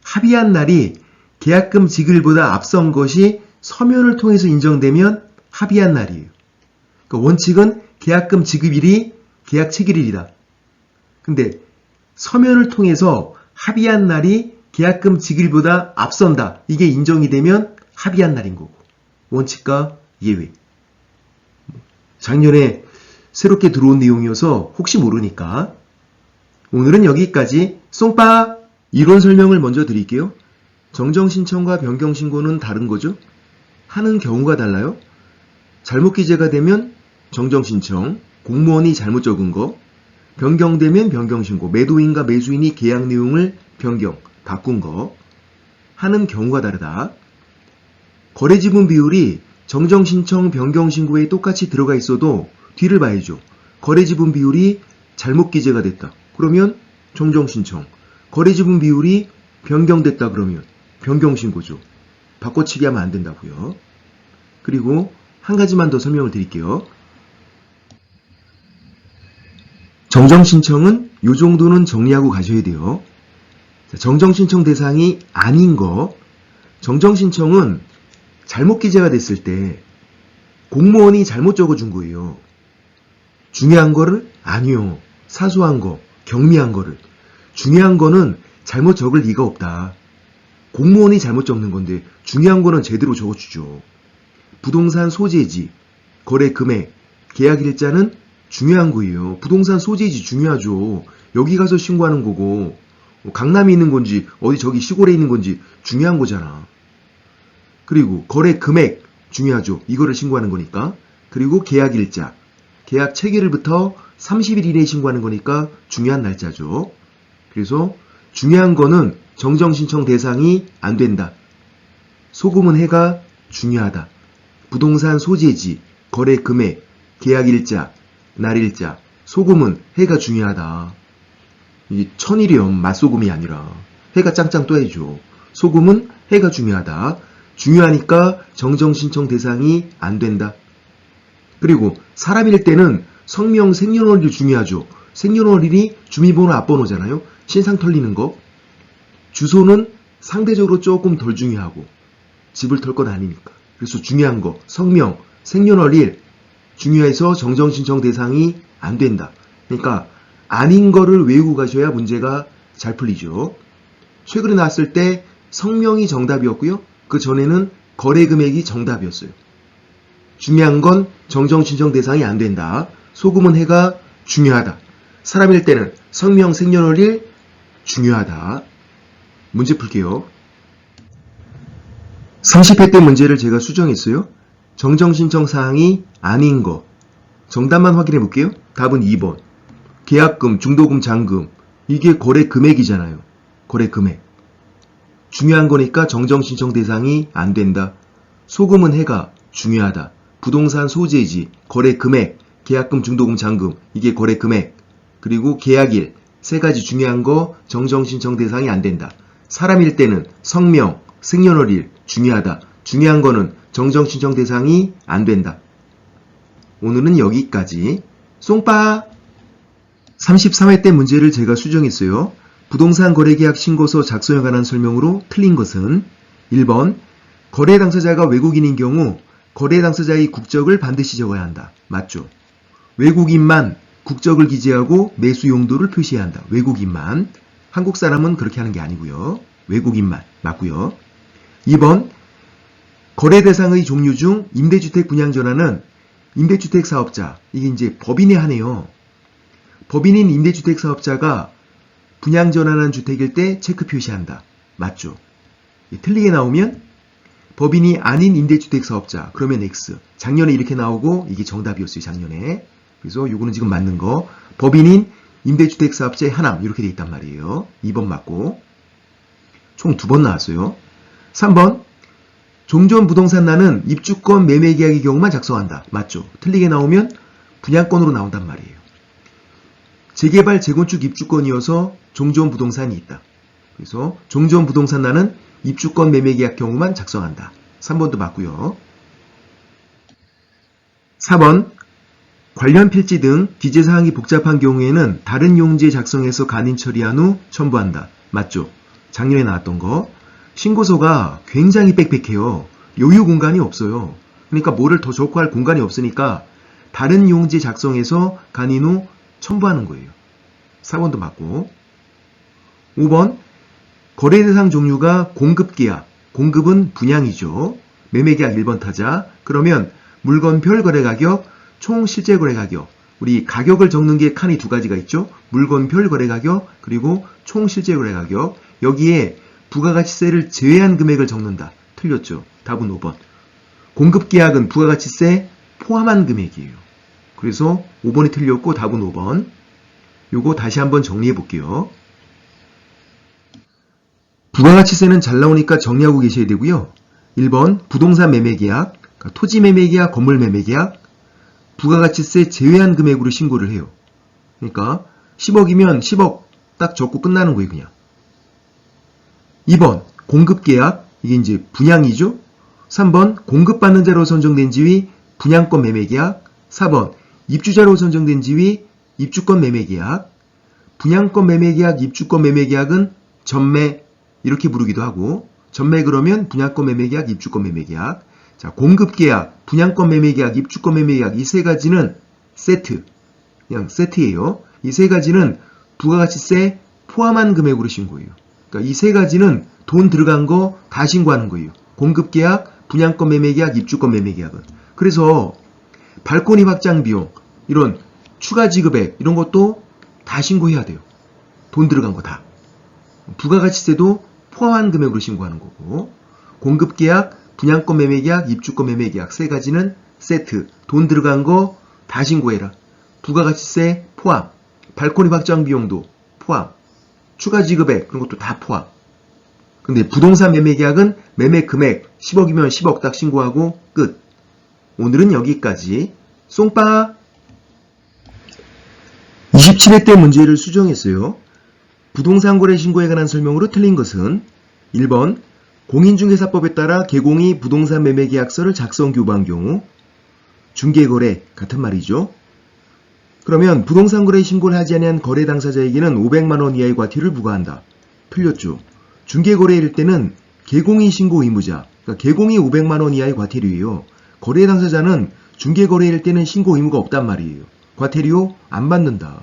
S1: 합의한 날이 계약금 지급일보다 앞선 것이 서면을 통해서 인정되면 합의한 날이에요. 그러니까 원칙은 계약금 지급일이 계약 체결일이다. 근데 서면을 통해서 합의한 날이 계약금 지급일보다 앞선다. 이게 인정이 되면 합의한 날인 거고. 원칙과 예외. 작년에 새롭게 들어온 내용이어서 혹시 모르니까. 오늘은 여기까지. 쏭빠! 이론 설명을 먼저 드릴게요. 정정신청과 변경신고는 다른 거죠? 하는 경우가 달라요. 잘못 기재가 되면 정정신청, 공무원이 잘못 적은 거, 변경되면 변경신고, 매도인과 매수인이 계약 내용을 변경, 바꾼 거. 하는 경우가 다르다. 거래지분 비율이 정정신청, 변경신고에 똑같이 들어가 있어도 뒤를 봐야죠. 거래지분 비율이 잘못 기재가 됐다. 그러면 정정신청. 거래지분 비율이 변경됐다 그러면 변경신고죠. 바꿔치기 하면 안 된다고요. 그리고 한 가지만 더 설명을 드릴게요. 정정신청은 이 정도는 정리하고 가셔야 돼요. 정정신청 대상이 아닌 거. 정정신청은 잘못 기재가 됐을 때 공무원이 잘못 적어준 거예요. 중요한 거를? 아니요. 사소한 거, 경미한 거를. 중요한 거는 잘못 적을 리가 없다. 공무원이 잘못 적는 건데 중요한 거는 제대로 적어주죠. 부동산 소재지, 거래 금액, 계약 일자는 중요한 거예요. 부동산 소재지 중요하죠. 여기 가서 신고하는 거고 강남에 있는 건지 어디 저기 시골에 있는 건지 중요한 거잖아. 그리고 거래 금액 중요하죠. 이거를 신고하는 거니까. 그리고 계약일자. 계약 체결일부터 30일 이내에 신고하는 거니까 중요한 날짜죠. 그래서 중요한 거는 정정신청 대상이 안 된다. 소금은 해가 중요하다. 부동산 소재지, 거래 금액, 계약일자, 날일자, 소금은 해가 중요하다. 이게 천일염 맛소금이 아니라 해가 짱짱 떠야죠. 소금은 해가 중요하다. 중요하니까 정정신청 대상이 안 된다. 그리고 사람일 때는 성명, 생년월일이 중요하죠. 생년월일이 주민번호 앞번호잖아요. 신상 털리는 거. 주소는 상대적으로 조금 덜 중요하고 집을 털 건 아니니까. 그래서 중요한 거 성명, 생년월일 중요해서 정정신청 대상이 안 된다. 그러니까 아닌 거를 외우고 가셔야 문제가 잘 풀리죠. 최근에 나왔을 때 성명이 정답이었고요. 그 전에는 거래 금액이 정답이었어요. 중요한 건 정정신청 대상이 안 된다. 소금은 해가 중요하다. 사람일 때는 성명, 생년월일 중요하다. 문제 풀게요. 30회 때 문제를 제가 수정했어요. 정정신청 사항이 아닌 거. 정답만 확인해 볼게요. 답은 2번. 계약금, 중도금, 잔금. 이게 거래 금액이잖아요. 거래 금액. 중요한 거니까 정정신청 대상이 안 된다. 소금은 해가 중요하다. 부동산 소재지, 거래 금액, 계약금, 중도금, 잔금. 이게 거래 금액. 그리고 계약일. 세 가지 중요한 거 정정신청 대상이 안 된다. 사람일 때는 성명, 생년월일 중요하다. 중요한 거는 정정신청 대상이 안 된다. 오늘은 여기까지. 쏭빠! 33회 때 문제를 제가 수정했어요. 부동산 거래계약 신고서 작성에 관한 설명으로 틀린 것은 1번 거래 당사자가 외국인인 경우 거래 당사자의 국적을 반드시 적어야 한다. 맞죠? 외국인만 국적을 기재하고 매수 용도를 표시해야 한다. 외국인만. 한국 사람은 그렇게 하는 게 아니고요. 외국인만. 맞고요. 2번 거래 대상의 종류 중 임대주택 분양전환은 임대주택 사업자, 이게 이제 법인에 하네요. 법인인 임대주택 사업자가 분양전환한 주택일 때 체크 표시한다. 맞죠? 틀리게 나오면 법인이 아닌 임대주택 사업자, 그러면 X. 작년에 이렇게 나오고 이게 정답이었어요. 작년에. 그래서 요거는 지금 맞는 거. 법인인 임대주택 사업자의 하남 이렇게 돼 있단 말이에요. 2번 맞고. 총 2번 나왔어요. 3번 종전 부동산란은 입주권 매매 계약의 경우만 작성한다. 맞죠? 틀리게 나오면 분양권으로 나온단 말이에요. 재개발, 재건축 입주권이어서 종전 부동산이 있다. 그래서 종전 부동산란은 입주권 매매 계약 경우만 작성한다. 3번도 맞고요. 4번 관련 필지 등 기재사항이 복잡한 경우에는 다른 용지에 작성해서 간인 처리한 후 첨부한다. 맞죠? 작년에 나왔던 거. 신고서가 굉장히 빽빽해요. 여유 공간이 없어요. 그러니까 뭐를 더 적고 할 공간이 없으니까 다른 용지 작성해서 간인 후 첨부하는 거예요. 4번도 맞고. 5번 거래 대상 종류가 공급계약. 공급은 분양이죠. 매매계약 1번 타자. 그러면 물건별 거래가격, 총 실제 거래가격. 우리 가격을 적는 게 칸이 2가지가 있죠. 물건별 거래가격 그리고 총 실제 거래가격. 여기에 부가가치세를 제외한 금액을 적는다. 틀렸죠. 답은 5번. 공급계약은 부가가치세 포함한 금액이에요. 그래서 5번이 틀렸고 답은 5번. 요거 다시 한번 정리해 볼게요. 부가가치세는 잘 나오니까 정리하고 계셔야 되고요. 1번 부동산 매매계약, 그러니까 토지 매매계약, 건물 매매계약, 부가가치세 제외한 금액으로 신고를 해요. 그러니까 10억이면 10억 딱 적고 끝나는 거예요. 그냥. 2번 공급계약, 이게 이제 분양이죠. 3번 공급받는 자로 선정된 지위 분양권 매매계약. 4번 입주자로 선정된 지위 입주권 매매계약. 분양권 매매계약, 입주권 매매계약은 전매 이렇게 부르기도 하고, 전매 그러면 분양권 매매계약, 입주권 매매계약. 자, 공급계약, 분양권 매매계약, 입주권 매매계약 이 세 가지는 세트, 그냥 세트예요. 이 세 가지는 부가가치세 포함한 금액으로 신고해요. 그러니까 이 세 가지는 돈 들어간 거 다 신고하는 거예요. 공급계약, 분양권 매매계약, 입주권 매매계약은. 그래서 발코니 확장 비용, 이런 추가 지급액 이런 것도 다 신고해야 돼요. 돈 들어간 거 다. 부가가치세도 포함한 금액으로 신고하는 거고, 공급계약, 분양권 매매계약, 입주권 매매계약 세 가지는 세트. 돈 들어간 거 다 신고해라. 부가가치세 포함, 발코니 확장 비용도 포함, 추가 지급액 그런 것도 다 포함. 근데 부동산 매매계약은 매매 금액 10억이면 10억 딱 신고하고 끝. 오늘은 여기까지. 쏭빠 27회 때 문제를 수정했어요. 부동산 거래 신고에 관한 설명으로 틀린 것은 1번 공인중개사법에 따라 개공이 부동산 매매계약서를 작성 교부한 경우, 중개거래 같은 말이죠. 그러면 부동산 거래 신고를 하지 아니한 거래 당사자에게는 500만원 이하의 과태료를 부과한다. 틀렸죠. 중개거래일 때는 개공이 신고 의무자, 그러니까 개공이 500만원 이하의 과태료예요. 거래 당사자는 중개거래일 때는 신고 의무가 없단 말이에요. 과태료 안 받는다.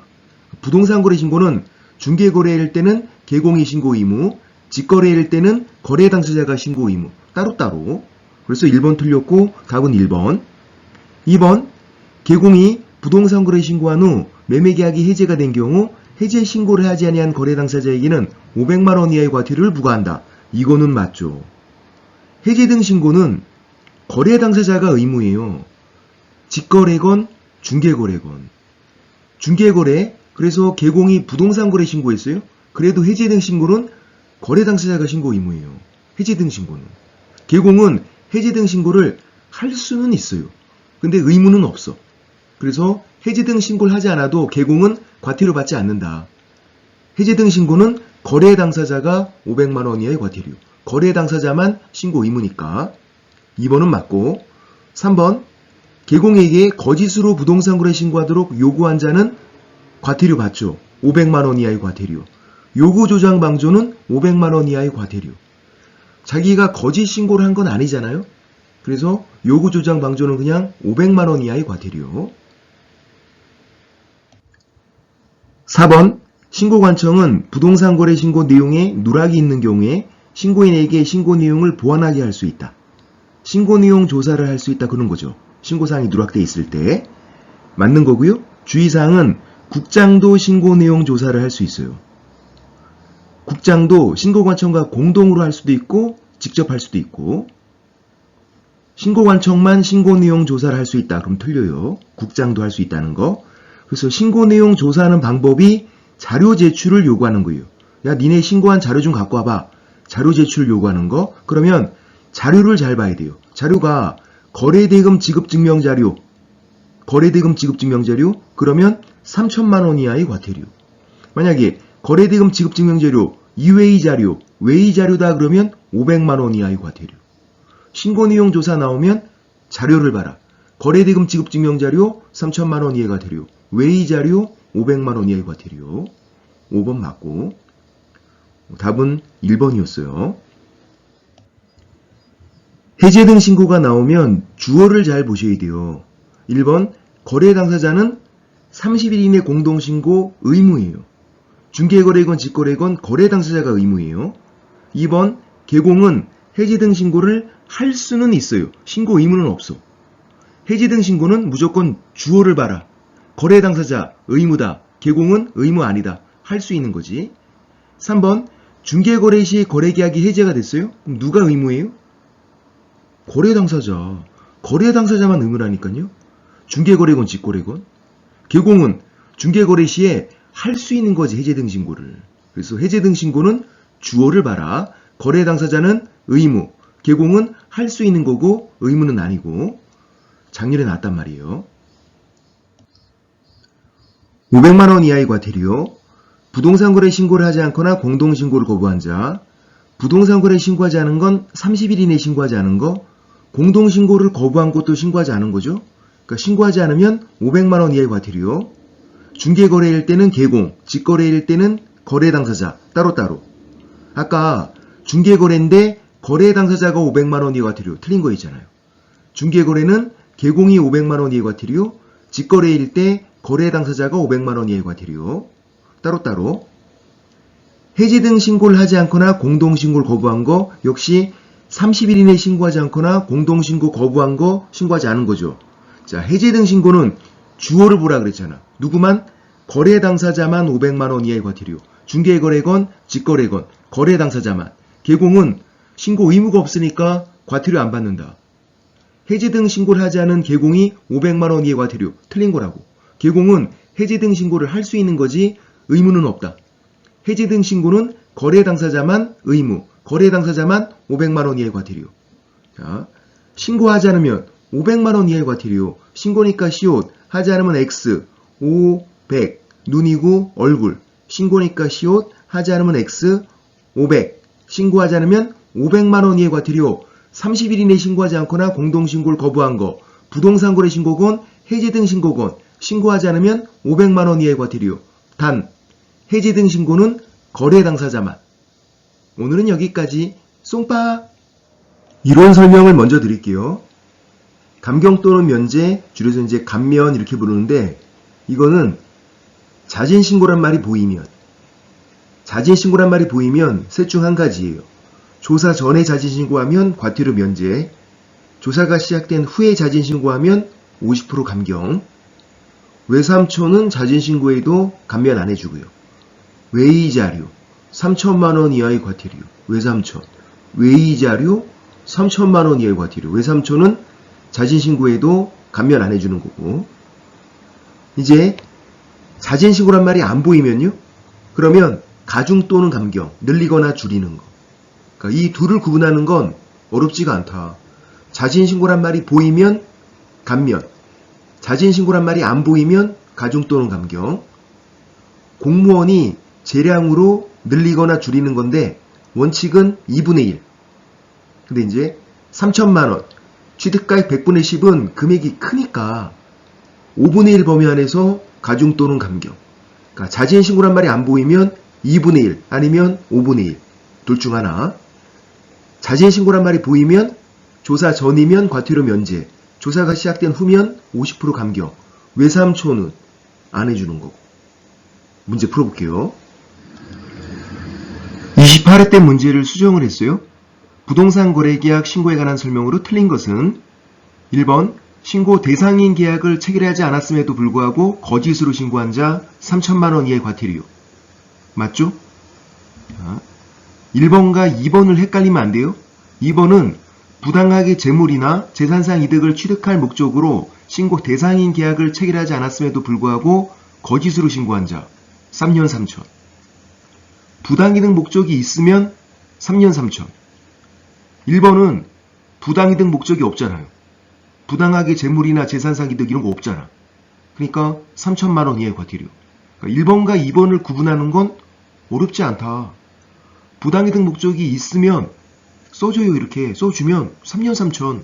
S1: 부동산 거래 신고는 중개거래일 때는 개공이 신고 의무, 직거래일 때는 거래 당사자가 신고 의무, 따로따로. 그래서 1번 틀렸고 답은 1번. 2번 개공이 부동산 거래 신고한 후 매매계약이 해제가 된 경우 해제 신고를 하지 아니한 거래 당사자에게는 500만원 이하의 과태료를 부과한다. 이거는 맞죠. 해제 등 신고는 거래 당사자가 의무예요. 직거래건 중개거래건. 중개거래, 그래서 개공이 부동산 거래 신고했어요. 그래도 해제 등 신고는 거래 당사자가 신고 의무예요. 해제 등 신고는. 개공은 해제 등 신고를 할 수는 있어요. 근데 의무는 없어. 그래서 해제 등 신고를 하지 않아도 개공은 과태료 받지 않는다. 해제 등 신고는 거래 당사자가 500만원 이하의 과태료. 거래 당사자만 신고 의무니까. 2번은 맞고. 3번 개공에게 거짓으로 부동산 거래 신고하도록 요구한 자는 과태료 받죠. 500만원 이하의 과태료. 요구 조장 방조는 500만원 이하의 과태료. 자기가 거짓 신고를 한 건 아니잖아요. 그래서 요구 조장 방조는 그냥 500만원 이하의 과태료. 4번 신고관청은 부동산 거래 신고 내용에 누락이 있는 경우에 신고인에게 신고 내용을 보완하게 할 수 있다. 신고 내용 조사를 할 수 있다 그런 거죠. 신고사항이 누락되어 있을 때. 맞는 거고요. 주의사항은 국장도 신고 내용 조사를 할 수 있어요. 국장도 신고관청과 공동으로 할 수도 있고 직접 할 수도 있고, 신고관청만 신고 내용 조사를 할 수 있다. 그럼 틀려요. 국장도 할 수 있다는 거. 그래서 신고 내용 조사하는 방법이 자료 제출을 요구하는 거예요. 야, 니네 신고한 자료 좀 갖고 와봐. 자료 제출을 요구하는 거. 그러면 자료를 잘 봐야 돼요. 자료가 거래대금 지급증명자료, 거래대금 지급증명자료, 그러면 3천만원 이하의 과태료. 만약에 거래대금 지급증명자료 이외의 자료, 외의 자료다 그러면 500만원 이하의 과태료. 신고 내용 조사 나오면 자료를 봐라. 거래대금 지급증명자료 3천만원 이하의 과태료, 외의 자료 500만원 이하의 과태료. 5번 맞고. 답은 1번이었어요. 해제 등 신고가 나오면 주어를 잘 보셔야 돼요. 1번 거래 당사자는 30일 이내 공동신고 의무예요. 중개거래건 직거래건 거래 당사자가 의무예요. 2번 개공은 해제 등 신고를 할 수는 있어요. 신고 의무는 없어. 해제 등 신고는 무조건 주어를 봐라. 거래 당사자 의무다. 개공은 의무 아니다. 할 수 있는 거지. 3번 중개거래 시 거래계약이 해제가 됐어요? 그럼 누가 의무예요? 거래 당사자. 거래 당사자만 의무라니까요. 중개거래건 직거래건. 개공은 중개거래 시에 할 수 있는 거지, 해제 등 신고를. 그래서 해제 등 신고는 주어를 봐라. 거래 당사자는 의무, 개공은 할 수 있는 거고 의무는 아니고. 작년에 나왔단 말이에요. 500만원 이하의 과태료. 부동산 거래 신고를 하지 않거나 공동신고를 거부한 자. 부동산 거래 신고하지 않은 건 30일 이내 신고하지 않은 거. 공동신고를 거부한 것도 신고하지 않은 거죠. 그러니까 신고하지 않으면 500만원 이하의 과태료. 중개거래일 때는 개공, 직거래일 때는 거래 당사자 따로따로. 아까 중개거래인데 거래 당사자가 500만원 이하의 과태료 틀린 거 있잖아요. 중개거래는 개공이 500만원 이하의 과태료, 직거래일 때 거래 당사자가 500만원 이하의 과태료 따로따로. 해지 등 신고를 하지 않거나 공동신고를 거부한 거 역시 30일 이내 신고하지 않거나 공동신고 거부한 거 신고하지 않은 거죠. 자, 해지 등 신고는 주어를 보라 그랬잖아. 누구만? 거래 당사자만 500만 원 이하의 과태료. 중개거래건 직거래건 거래 당사자만. 계공은 신고 의무가 없으니까 과태료 안 받는다. 해지 등 신고를 하지 않은 계공이 500만 원 이하의 과태료. 틀린 거라고. 계공은 해지 등 신고를 할 수 있는 거지 의무는 없다. 해지 등 신고는 거래 당사자만 의무, 거래 당사자만 500만 원 이하의 과태료. 자, 신고하지 않으면 500만 원 이하의 과태료. 신고니까 시옷, 하지 않으면 X, 500, 눈이고 얼굴. 신고니까 시옷, 하지 않으면 X, 500. 신고하지 않으면 500만 원 이하의 과태료. 30일 이내에 신고하지 않거나 공동신고를 거부한 거. 부동산 거래 신고건, 해지 등 신고건. 신고하지 않으면 500만 원 이하의 과태료. 단, 해지 등 신고는 거래 당사자만. 오늘은 여기까지. 쏨빠! 이론 설명을 먼저 드릴게요. 감경 또는 면제, 줄여서 이제 감면 이렇게 부르는데 이거는 자진신고란 말이 보이면 셋 중 한 가지예요. 조사 전에 자진신고하면 과태료 면제, 조사가 시작된 후에 자진신고하면 50% 감경, 외삼촌은 자진신고에도 감면 안 해주고요. 외의자료 3천만 원 이하의 과태료, 외삼촌. 외의자료 3천만 원 이하의 과태료, 외삼촌은 자진신고에도 감면 안 해주는 거고. 이제 자진신고란 말이 안 보이면요? 그러면 가중 또는 감경, 늘리거나 줄이는 거. 그러니까 이 둘을 구분하는 건 어렵지가 않다. 자진신고란 말이 보이면 감면, 자진신고란 말이 안 보이면 가중 또는 감경. 공무원이 재량으로 늘리거나 줄이는 건데 원칙은 2분의 1. 근데 이제 3천만 원, 취득가액 100분의 10은 금액이 크니까 5분의 1 범위 안에서 가중 또는 감경. 그러니까 자진신고란 말이 안 보이면 2분의 1 아니면 5분의 1. 둘 중 하나. 자진신고란 말이 보이면 조사 전이면 과태료 면제, 조사가 시작된 후면 50% 감경, 외삼촌은 안 해주는 거고. 문제 풀어볼게요. 28회 때 문제를 수정을 했어요. 부동산 거래계약 신고에 관한 설명으로 틀린 것은 1번 신고 대상인 계약을 체결하지 않았음에도 불구하고 거짓으로 신고한 자 3천만 원 이하의 과태료. 맞죠? 1번과 2번을 헷갈리면 안 돼요. 2번은 부당하게 재물이나 재산상 이득을 취득할 목적으로 신고 대상인 계약을 체결하지 않았음에도 불구하고 거짓으로 신고한 자 3년 3천. 부당이득 목적이 있으면 3년 3천. 1번은 부당이득 목적이 없잖아요. 부당하게 재물이나 재산상 이득 이런 거 없잖아. 그러니까 3천만 원 이하의 과태료. 그러니까 1번과 2번을 구분하는 건 어렵지 않다. 부당이득 목적이 있으면 써줘요. 이렇게 써주면 3년 3천.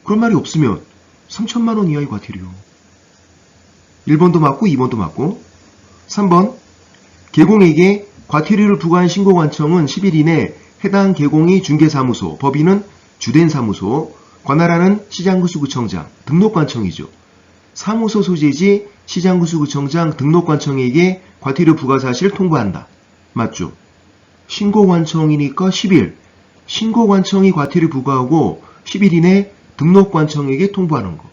S1: 그런 말이 없으면 3천만 원 이하의 과태료. 1번도 맞고 2번도 맞고. 3번 계공에게 과태료를 부과한 신고관청은 10일 이내 해당 계공이 중개사무소, 법인은 주된 사무소, 관할하는 시장구수구청장, 등록관청이죠. 사무소 소재지 시장구수구청장 등록관청에게 과태료 부과 사실을 통보한다. 맞죠? 신고관청이니까 10일. 신고관청이 과태료 부과하고 10일 이내 등록관청에게 통보하는 거.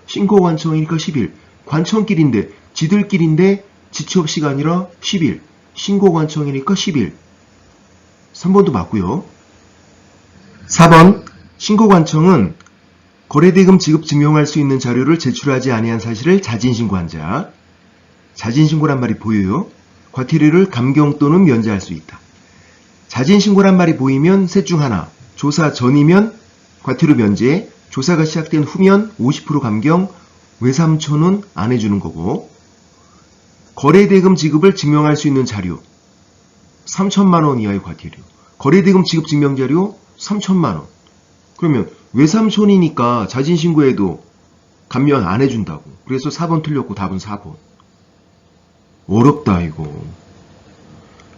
S1: 신고관청이니까 10일. 관청끼리인데, 지들끼리인데 지체없이가 아니라 10일. 신고관청이니까 10일. 3번도 맞고요. 4번 신고관청은 거래대금 지급 증명할 수 있는 자료를 제출하지 아니한 사실을 자진신고한 자. 자진신고란 말이 보여요. 과태료를 감경 또는 면제할 수 있다. 자진신고란 말이 보이면 셋 중 하나. 조사 전이면 과태료 면제, 조사가 시작된 후면 50% 감경, 외삼촌은 안 해주는 거고. 거래대금 지급을 증명할 수 있는 자료 3천만 원 이하의 과태료. 거래대금 지급 증명자료 3천만 원. 그러면 외삼촌이니까 자진신고에도 감면 안 해준다고. 그래서 4번 틀렸고 답은 4번. 어렵다 이거.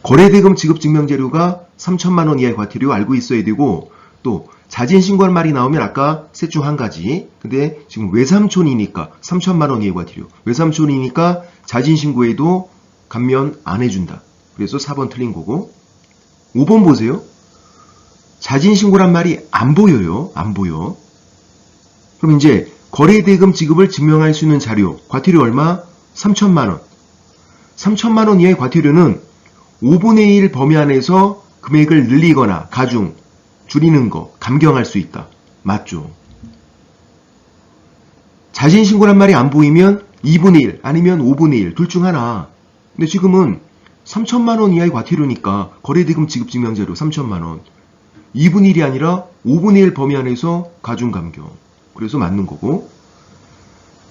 S1: 거래대금 지급 증명자료가 3천만 원 이하의 과태료 알고 있어야 되고, 또 자진신고할 말이 나오면 아까 셋 중 한 가지. 근데 지금 외삼촌이니까 3천만 원 이하의 과태료. 외삼촌이니까 자진신고에도 감면 안 해준다. 그래서 4번 틀린 거고. 5번 보세요. 자진신고란 말이 안 보여요. 안 보여. 그럼 이제 거래대금 지급을 증명할 수 있는 자료. 과태료 얼마? 3천만 원. 3천만 원 이하의 과태료는 5분의 1 범위 안에서 금액을 늘리거나 가중, 줄이는 거 감경할 수 있다. 맞죠? 자진신고란 말이 안 보이면 2분의 1 아니면 5분의 1 둘 중 하나. 근데 지금은 3천만 원 이하의 과태료니까 거래대금 지급증명자료 3천만 원. 2분의 1이 아니라 5분의 1 범위 안에서 가중 감경. 그래서 맞는 거고.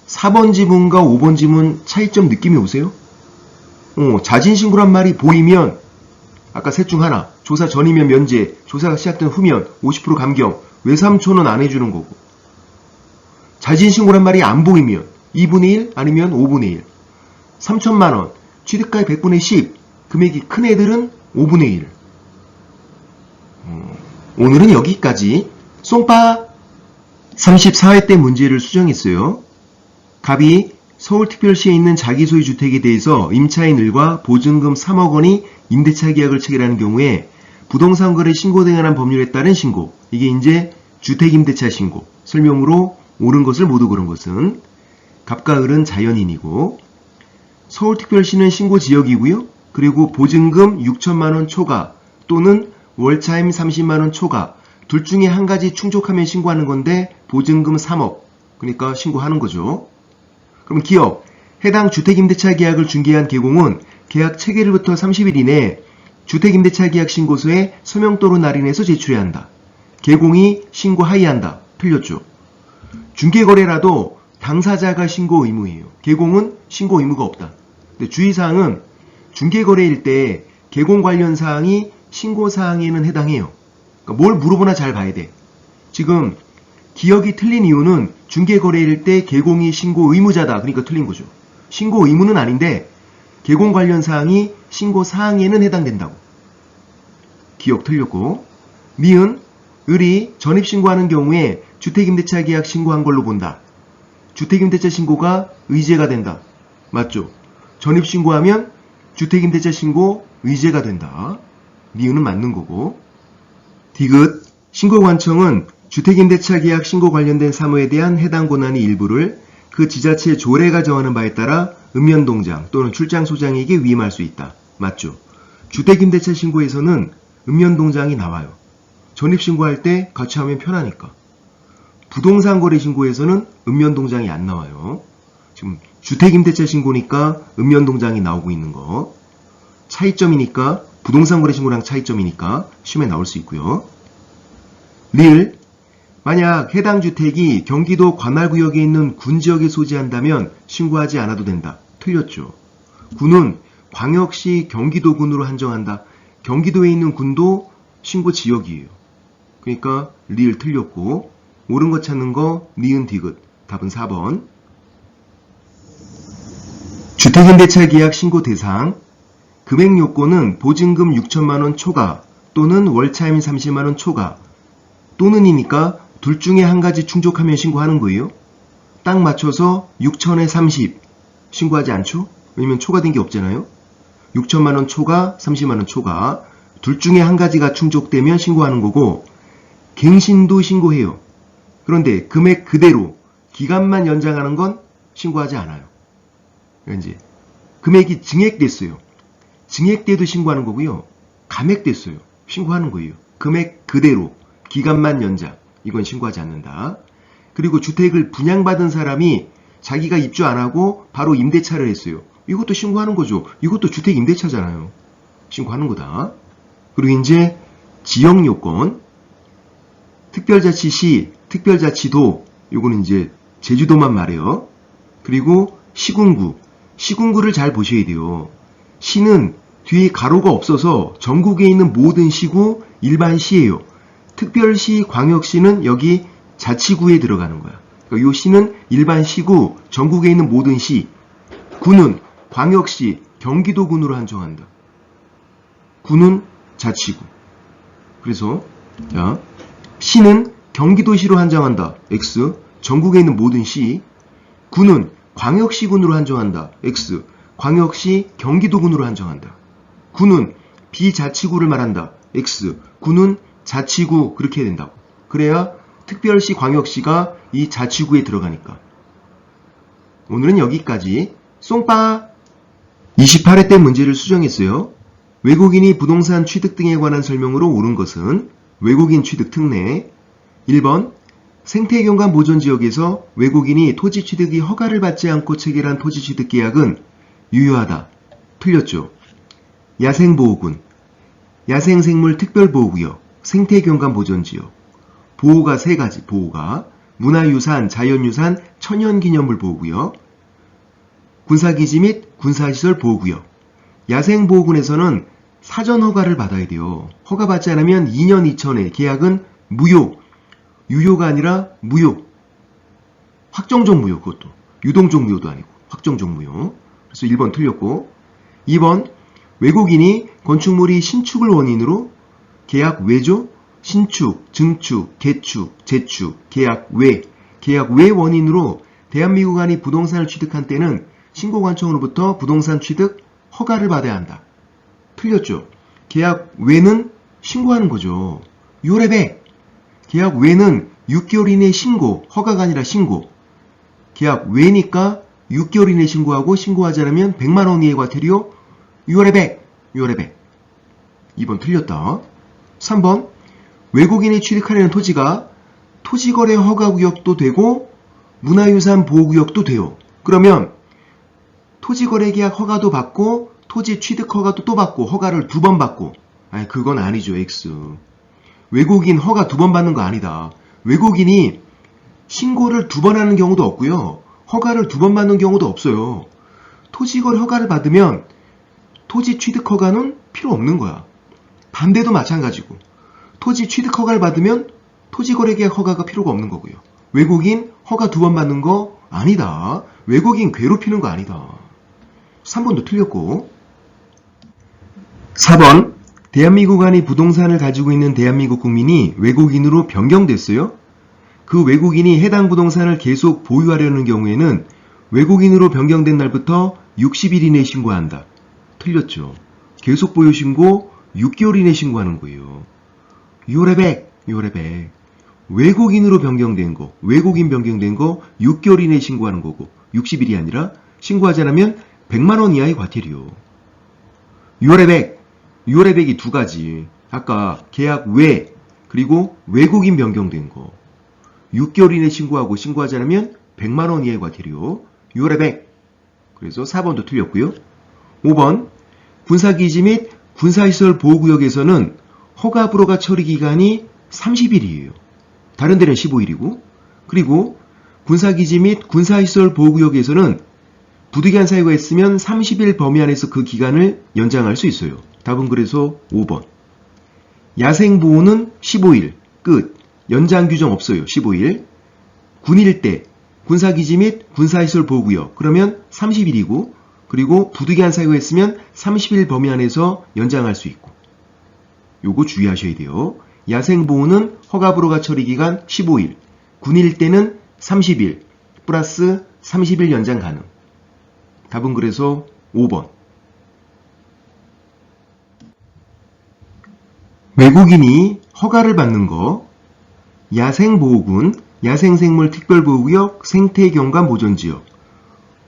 S1: 4번 지문과 5번 지문 차이점 느낌이 오세요? 자진신고란 말이 보이면 아까 셋 중 하나. 조사 전이면 면제, 조사가 시작된 후면 50% 감경, 외삼촌은 안 해주는 거고. 자진신고란 말이 안 보이면 2분의 1 아니면 5분의 1. 3천만 원, 취득가의 100분의 10, 금액이 큰 애들은 5분의 1. 오늘은 여기까지. 쏭빠! 34회 때 문제를 수정했어요. 갑이 서울특별시에 있는 자기소유 주택에 대해서 임차인 을과 보증금 3억 원이 임대차 계약을 체결하는 경우에 부동산 거래 신고 등에 관한 법률에 따른 신고. 이게 이제 주택임대차 신고. 설명으로 옳은 것을 모두 그런 것은 갑과 을은 자연인이고 서울특별시는 신고 지역이고요. 그리고 보증금 6천만 원 초과 또는 월차임 30만 원 초과 둘 중에 한 가지 충족하면 신고하는 건데 보증금 3억. 그러니까 신고하는 거죠. 그럼 기억. 해당 주택임대차 계약을 중개한 개공은 계약 체결일부터 30일 이내 주택임대차 계약 신고서에 서명 또는 날인해서 제출해야 한다. 개공이 신고 하이한다. 틀렸죠. 중개거래라도 당사자가 신고 의무예요. 개공은 신고 의무가 없다. 근데 주의사항은 중개거래일 때 개공 관련 사항이 신고사항에는 해당해요. 그러니까 뭘 물어보나 잘 봐야 돼. 지금 기억이 틀린 이유는 중개거래일 때 개공이 신고 의무자다. 그러니까 틀린 거죠. 신고 의무는 아닌데 개공 관련 사항이 신고사항에는 해당된다고. 기억 틀렸고. 니은 을이 전입신고하는 경우에 주택임대차 계약 신고한 걸로 본다. 주택임대차 신고가 의제가 된다. 맞죠? 전입신고하면 주택임대차 신고 의제가 된다. 니은은 맞는 거고. 디귿 신고관청은 주택임대차 계약 신고 관련된 사무에 대한 해당 권한의 일부를 그 지자체 조례가 정하는 바에 따라 읍면동장 또는 출장소장에게 위임할 수 있다. 맞죠? 주택임대차 신고에서는 읍면동장이 나와요. 전입신고할 때 같이 하면 편하니까. 부동산 거래 신고에서는 읍면동장이 안 나와요. 지금 주택임대차 신고니까 읍면동장이 나오고 있는 거. 차이점이니까 부동산 거래 신고랑 차이점이니까 시험에 나올 수 있고요. 리을 만약 해당 주택이 경기도 관할구역에 있는 군지역에 소재한다면 신고하지 않아도 된다. 틀렸죠. 군은 광역시 경기도군으로 한정한다. 경기도에 있는 군도 신고 지역이에요. 그러니까 리을 틀렸고 옳은 거 찾는 거 니은 디귿. 답은 4번. 주택임대차 계약 신고 대상 금액 요건은 보증금 6천만 원 초과 또는 월차임 30만 원 초과 또는이니까 둘 중에 한 가지 충족하면 신고하는 거예요. 딱 맞춰서 6천에 30 신고하지 않죠? 왜냐면 초과된 게 없잖아요. 6천만 원 초과, 30만 원 초과 둘 중에 한 가지가 충족되면 신고하는 거고 갱신도 신고해요. 그런데 금액 그대로 기간만 연장하는 건 신고하지 않아요. 이제 금액이 증액됐어요. 증액돼도 신고하는 거고요. 감액됐어요. 신고하는 거예요. 금액 그대로 기간만 연장. 이건 신고하지 않는다. 그리고 주택을 분양받은 사람이 자기가 입주 안 하고 바로 임대차를 했어요. 이것도 신고하는 거죠. 이것도 주택 임대차잖아요. 신고하는 거다. 그리고 이제 지역 요건 특별자치시, 특별자치도 요거는 이제 제주도만 말해요. 그리고 시군구. 시군구를 잘 보셔야 돼요. 시는 뒤에 가로가 없어서 전국에 있는 모든 시구 일반 시예요. 특별시, 광역시는 여기 자치구에 들어가는 거야. 그러니까 이 시는 일반 시구, 전국에 있는 모든 시. 구는 광역시, 경기도군으로 한정한다. 구는 자치구. 그래서 자, 시는 경기도시로 한정한다. X. 전국에 있는 모든 시. 구는 광역시군으로 한정한다. X. 광역시, 경기도군으로 한정한다. 구는 비자치구를 말한다. X. 구는 자치구 그렇게 해야 된다고. 그래야 특별시, 광역시가 이 자치구에 들어가니까. 오늘은 여기까지. 쏭빠! 28회 때 문제를 수정했어요. 외국인이 부동산 취득 등에 관한 설명으로 옳은 것은 외국인 취득 특례. 1번 생태경관 보존지역에서 외국인이 토지 취득이 허가를 받지 않고 체결한 토지 취득 계약은 유효하다. 틀렸죠. 야생보호군, 야생생물 특별보호구역, 생태경관 보존지역. 보호가 3가지, 보호가. 문화유산, 자연유산, 천연기념물 보호구역. 군사기지 및 군사시설 보호구역. 야생보호군에서는 사전 허가를 받아야 돼요. 허가받지 않으면 2년 이천에 계약은 무효. 유효가 아니라 무효. 확정적 무효, 그것도. 유동적 무효도 아니고 확정적 무효. 그래서 1번 틀렸고. 2번 외국인이 건축물이 신축을 원인으로 계약 외죠. 신축, 증축, 개축, 재축, 계약 외 원인으로 대한민국안이 부동산을 취득한 때는 신고관청으로부터 부동산 취득 허가를 받아야 한다. 틀렸죠. 계약 외는 신고하는 거죠. 요래백. 계약 외는 6개월 이내 신고, 허가가 아니라 신고. 계약 외니까 6개월 이내 신고하고 신고하지 않으면 100만 원 이하의 과태료. 요래백. 2번 틀렸다. 3번 외국인이 취득하려는 토지가 토지거래 허가구역도 되고 문화유산 보호구역도 돼요. 그러면 토지거래계약 허가도 받고 토지 취득 허가도 또 받고 허가를 2번 받고. 아니 그건 아니죠. X. 외국인 허가 2번 받는 거 아니다. 외국인이 신고를 2번 하는 경우도 없고요. 허가를 2번 받는 경우도 없어요. 토지거래 허가를 받으면 토지 취득 허가는 필요 없는 거야. 반대도 마찬가지고. 토지 취득 허가를 받으면 토지거래계약 허가가 필요가 없는 거고요. 외국인 허가 2번 받는 거 아니다. 외국인 괴롭히는 거 아니다. 3번도 틀렸고. 4번 대한민국안이 부동산을 가지고 있는 대한민국 국민이 외국인으로 변경됐어요. 그 외국인이 해당 부동산을 계속 보유하려는 경우에는 외국인으로 변경된 날부터 60일 이내에 신고한다. 틀렸죠. 계속 보유 신고 6개월 이내에 신고하는 거예요. 요래백. 외국인으로 변경된 거, 외국인 변경된 거 6개월 이내에 신고하는 거고 60일이 아니라 신고하지 않으면 100만 원 이하의 과태료. 요래백이 2가지. 아까 계약 외 그리고 외국인 변경된 거 6개월 이내에 신고하고 신고하지 않으면 100만 원 이하의 과태료. 요래백. 그래서 4번도 틀렸고요. 5번 군사기지 및 군사시설 보호구역에서는 허가 불허가 처리 기간이 30일이에요. 다른 데는 15일이고. 그리고 군사기지 및 군사시설 보호구역에서는 부득이한 사유가 있으면 30일 범위 안에서 그 기간을 연장할 수 있어요. 답은 그래서 5번. 야생보호는 15일. 끝. 연장 규정 없어요. 15일. 군일대, 군사기지 및 군사시설 보호구역. 그러면 30일이고 그리고 부득이한 사유가 있으면 30일 범위 안에서 연장할 수 있고. 요거 주의하셔야 돼요. 야생보호는 허가 불허가 처리 기간 15일. 군일대는 30일. 플러스 30일 연장 가능. 답은 그래서 5번. 외국인이 허가를 받는 거. 야생보호군, 야생생물 특별보호구역, 생태경관 보존지역.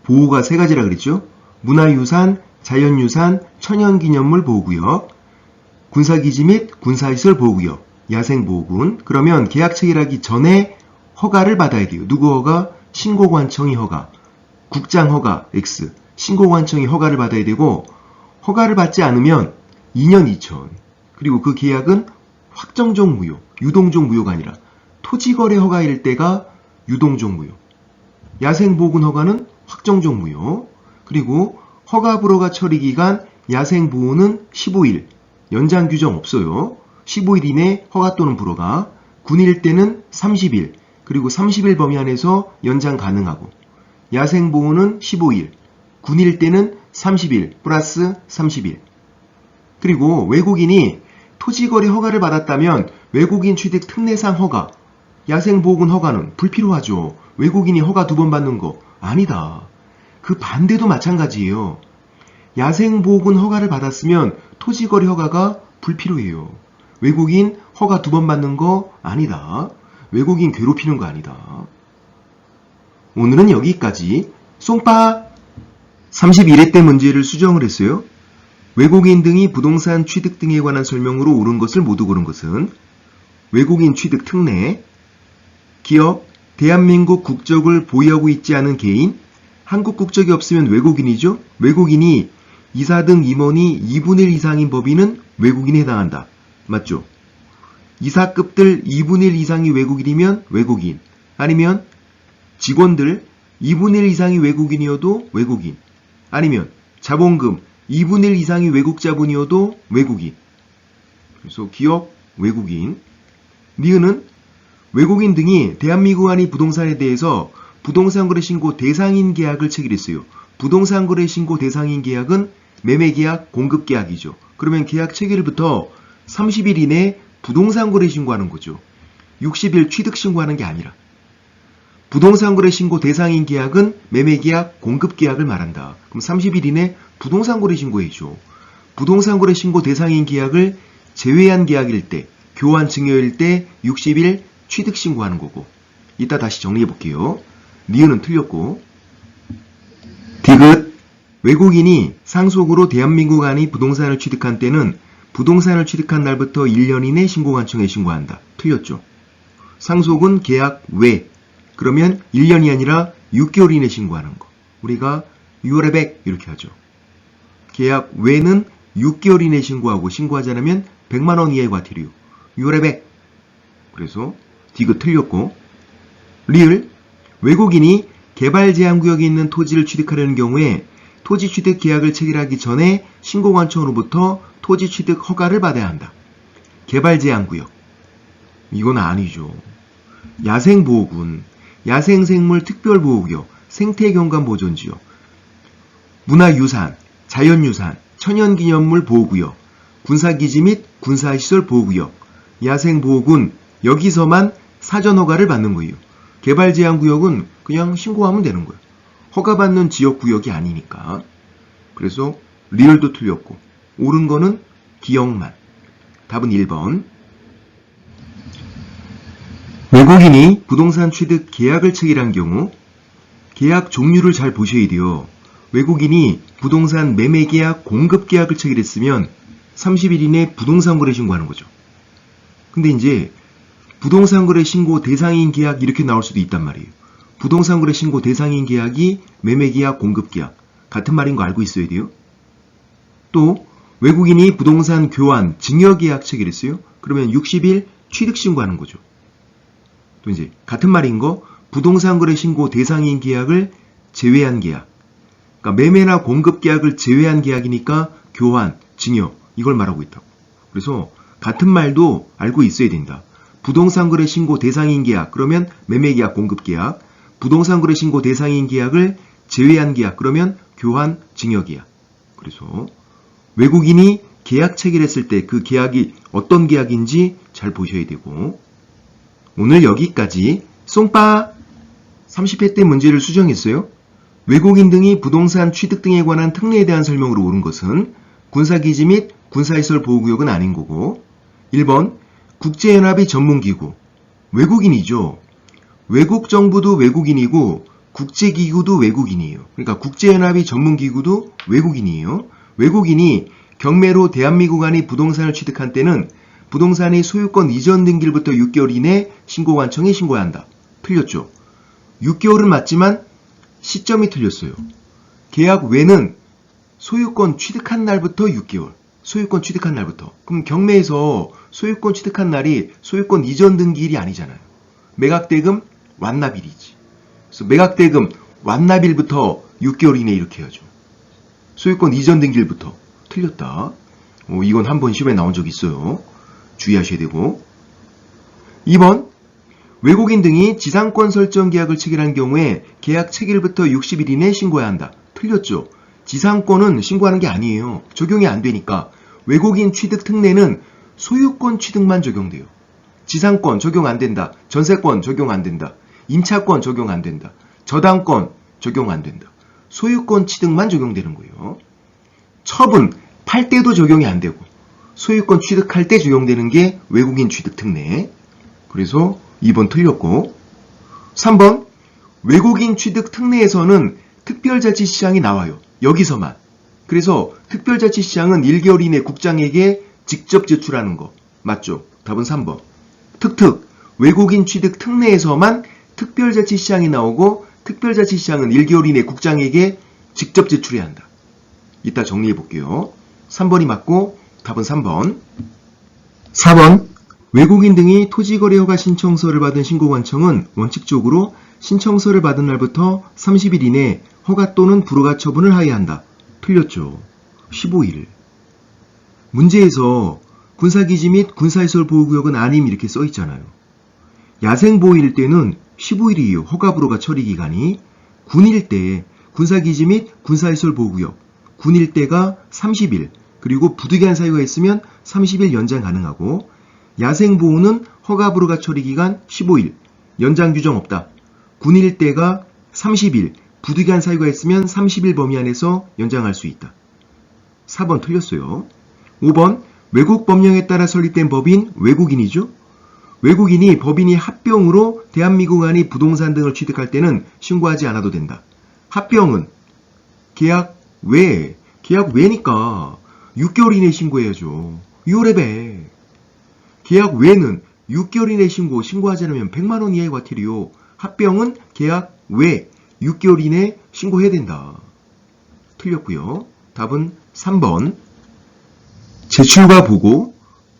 S1: 보호가 3가지라 그랬죠. 문화유산, 자연유산, 천연기념물 보호구역, 군사기지 및 군사시설 보호구역, 야생보호군. 그러면 계약 체결하기 전에 허가를 받아야 돼요. 누구 허가? 신고관청이 허가. 국장 허가 X. 신고관청이 허가를 받아야 되고 허가를 받지 않으면 2년 이천. 그리고 그 계약은 확정적 무효, 유동적 무효가 아니라 토지거래 허가일 때가 유동적 무효. 야생보호군 허가는 확정적 무효. 그리고 허가 불허가 처리 기간 야생보호는 15일. 연장 규정 없어요. 15일 이내 허가 또는 불허가. 군일 때는 30일. 그리고 30일 범위 안에서 연장 가능하고. 야생보호는 15일. 군일 때는 30일 플러스 30일. 그리고 외국인이 토지거래 허가를 받았다면 외국인 취득 특례상 허가, 야생보호군 허가는 불필요하죠. 외국인이 허가 2번 받는 거 아니다. 그 반대도 마찬가지예요. 야생보호군 허가를 받았으면 토지거래 허가가 불필요해요. 외국인 허가 2번 받는 거 아니다. 외국인 괴롭히는 거 아니다. 오늘은 여기까지. 쏨빠! 31회 때 문제를 수정을 했어요. 외국인 등이 부동산 취득 등에 관한 설명으로 옳은 것을 모두 고른 것은 외국인 취득 특례, 기업, 대한민국 국적을 보유하고 있지 않은 개인, 한국 국적이 없으면 외국인이죠. 외국인이 이사 등 임원이 2분의 1 이상인 법인은 외국인에 해당한다. 맞죠? 이사급들 2분의 1 이상이 외국인이면 외국인, 아니면 직원들 2분의 1 이상이 외국인이어도 외국인, 아니면 자본금 2분의 1 이상이 외국 자본이어도 외국인. 그래서 기업, 외국인. 니은은 외국인 등이 대한민국 안의 부동산에 대해서 부동산거래 신고 대상인 계약을 체결했어요. 부동산거래 신고 대상인 계약은 매매계약, 공급계약이죠. 그러면 계약 체결일부터 30일 이내에 부동산거래 신고하는 거죠. 60일 취득 신고하는 게 아니라. 부동산거래 신고 대상인 계약은 매매계약, 공급계약을 말한다. 그럼 30일 이내 부동산거래 신고해줘. 부동산거래 신고 대상인 계약을 제외한 계약일 때, 교환 증여일 때 60일 취득 신고하는 거고. 이따 다시 정리해 볼게요. 니은은 틀렸고. 디귿. 외국인이 상속으로 대한민국 안의 부동산을 취득한 때는 부동산을 취득한 날부터 1년 이내 신고관청에 신고한다. 틀렸죠. 상속은 계약 외. 그러면 1년이 아니라 6개월 이내 신고하는 거. 우리가 6월에 100 이렇게 하죠. 계약 외는 6개월 이내 신고하고 신고하지 않으면 100만 원 이하의 과태료. 6월에 100. 그래서 디귿 틀렸고. 리을. 외국인이 개발 제한구역에 있는 토지를 취득하려는 경우에 토지 취득 계약을 체결하기 전에 신고관청으로부터 토지 취득 허가를 받아야 한다. 개발 제한구역. 이건 아니죠. 야생보호군, 야생생물 특별보호구역, 생태경관보존지역, 문화유산, 자연유산, 천연기념물 보호구역, 군사기지 및 군사시설 보호구역, 야생보호군, 여기서만 사전허가를 받는 거예요. 개발제한구역은 그냥 신고하면 되는 거예요. 허가받는 지역구역이 아니니까. 그래서 리얼도 틀렸고 옳은 거는 기억만. 답은 1번. 외국인이 부동산 취득 계약을 체결한 경우 계약 종류를 잘 보셔야 돼요. 외국인이 부동산 매매계약, 공급계약을 체결했으면 30일 이내 부동산거래 신고하는 거죠. 근데 이제 부동산거래 신고 대상인 계약 이렇게 나올 수도 있단 말이에요. 부동산거래 신고 대상인 계약이 매매계약, 공급계약 같은 말인 거 알고 있어야 돼요. 또 외국인이 부동산 교환, 증여계약 체결했어요. 그러면 60일 취득 신고하는 거죠. 또 이제 같은 말인 거 부동산거래 신고 대상인 계약을 제외한 계약. 그러니까 매매나 공급계약을 제외한 계약이니까 교환, 증여 이걸 말하고 있다고. 그래서 같은 말도 알고 있어야 된다. 부동산거래 신고 대상인 계약 그러면 매매계약, 공급계약. 부동산거래 신고 대상인 계약을 제외한 계약 그러면 교환, 증여계약. 그래서 외국인이 계약 체결했을 때 그 계약이 어떤 계약인지 잘 보셔야 되고. 오늘 여기까지. 쏨빠 30회 때 문제를 수정했어요. 외국인 등이 부동산 취득 등에 관한 특례에 대한 설명으로 옳은 것은 군사기지 및 군사시설 보호구역은 아닌 거고. 1번 국제연합의 전문기구 외국인이죠. 외국 정부도 외국인이고 국제기구도 외국인이에요. 그러니까 국제연합의 전문기구도 외국인이에요. 외국인이 경매로 대한민국 안의 부동산을 취득한 때는 부동산의 소유권 이전 등기일부터 6개월 이내 신고관청에 신고해야 한다. 틀렸죠. 6개월은 맞지만 시점이 틀렸어요. 계약 외는 소유권 취득한 날부터 6개월. 소유권 취득한 날부터. 그럼 경매에서 소유권 취득한 날이 소유권 이전 등기일이 아니잖아요. 매각대금 완납일이지. 그래서 매각대금 완납일부터 6개월 이내 이렇게 해야죠. 소유권 이전 등기일부터. 틀렸다. 이건 한번 시험에 나온 적 있어요. 주의하셔야 되고. 2번 외국인 등이 지상권 설정 계약을 체결한 경우에 계약 체결부터 60일 이내 신고해야 한다. 틀렸죠. 지상권은 신고하는 게 아니에요. 적용이 안 되니까. 외국인 취득 특례는 소유권 취득만 적용돼요. 지상권 적용 안 된다. 전세권 적용 안 된다. 임차권 적용 안 된다. 저당권 적용 안 된다. 소유권 취득만 적용되는 거예요. 처분, 팔 때도 적용이 안 되고 소유권 취득할 때 적용되는 게 외국인 취득 특례. 그래서 2번 틀렸고 3번 외국인 취득 특례에서는 특별자치시장이 나와요. 여기서만. 그래서 특별자치시장은 1개월 이내 국장에게 직접 제출하는 거. 맞죠? 답은 3번. 특특. 외국인 취득 특례에서만 특별자치시장이 나오고 특별자치시장은 1개월 이내 국장에게 직접 제출해야 한다. 이따 정리해 볼게요. 3번이 맞고 답은 3번. 4번. 외국인 등이 토지거래허가 신청서를 받은 신고관청은 원칙적으로 신청서를 받은 날부터 30일 이내 허가 또는 불허가 처분을 하여야 한다. 틀렸죠. 15일. 문제에서 군사기지 및 군사시설 보호구역은 아님 이렇게 써 있잖아요. 야생보호일 때는 15일이에요. 허가 불허가 처리 기간이. 군일 때 군사기지 및 군사시설 보호구역. 군일 때가 30일. 그리고 부득이한 사유가 있으면 30일 연장 가능하고 야생보호는 허가 불허가 처리 기간 15일. 연장 규정 없다. 군일 때가 30일. 부득이한 사유가 있으면 30일 범위 안에서 연장할 수 있다. 4번 틀렸어요. 5번 외국 법령에 따라 설립된 법인 외국인이죠. 외국인이 법인이 합병으로 대한민국 안의 부동산 등을 취득할 때는 신고하지 않아도 된다. 합병은 계약 외, 계약 외니까 6개월 이내 신고해야죠. 6월에 계약 외는 6개월 이내 신고하지 않으면 100만 원 이하의 과태료. 합병은 계약 외 6개월 이내 신고해야 된다. 틀렸고요. 답은 3번. 제출과 보고.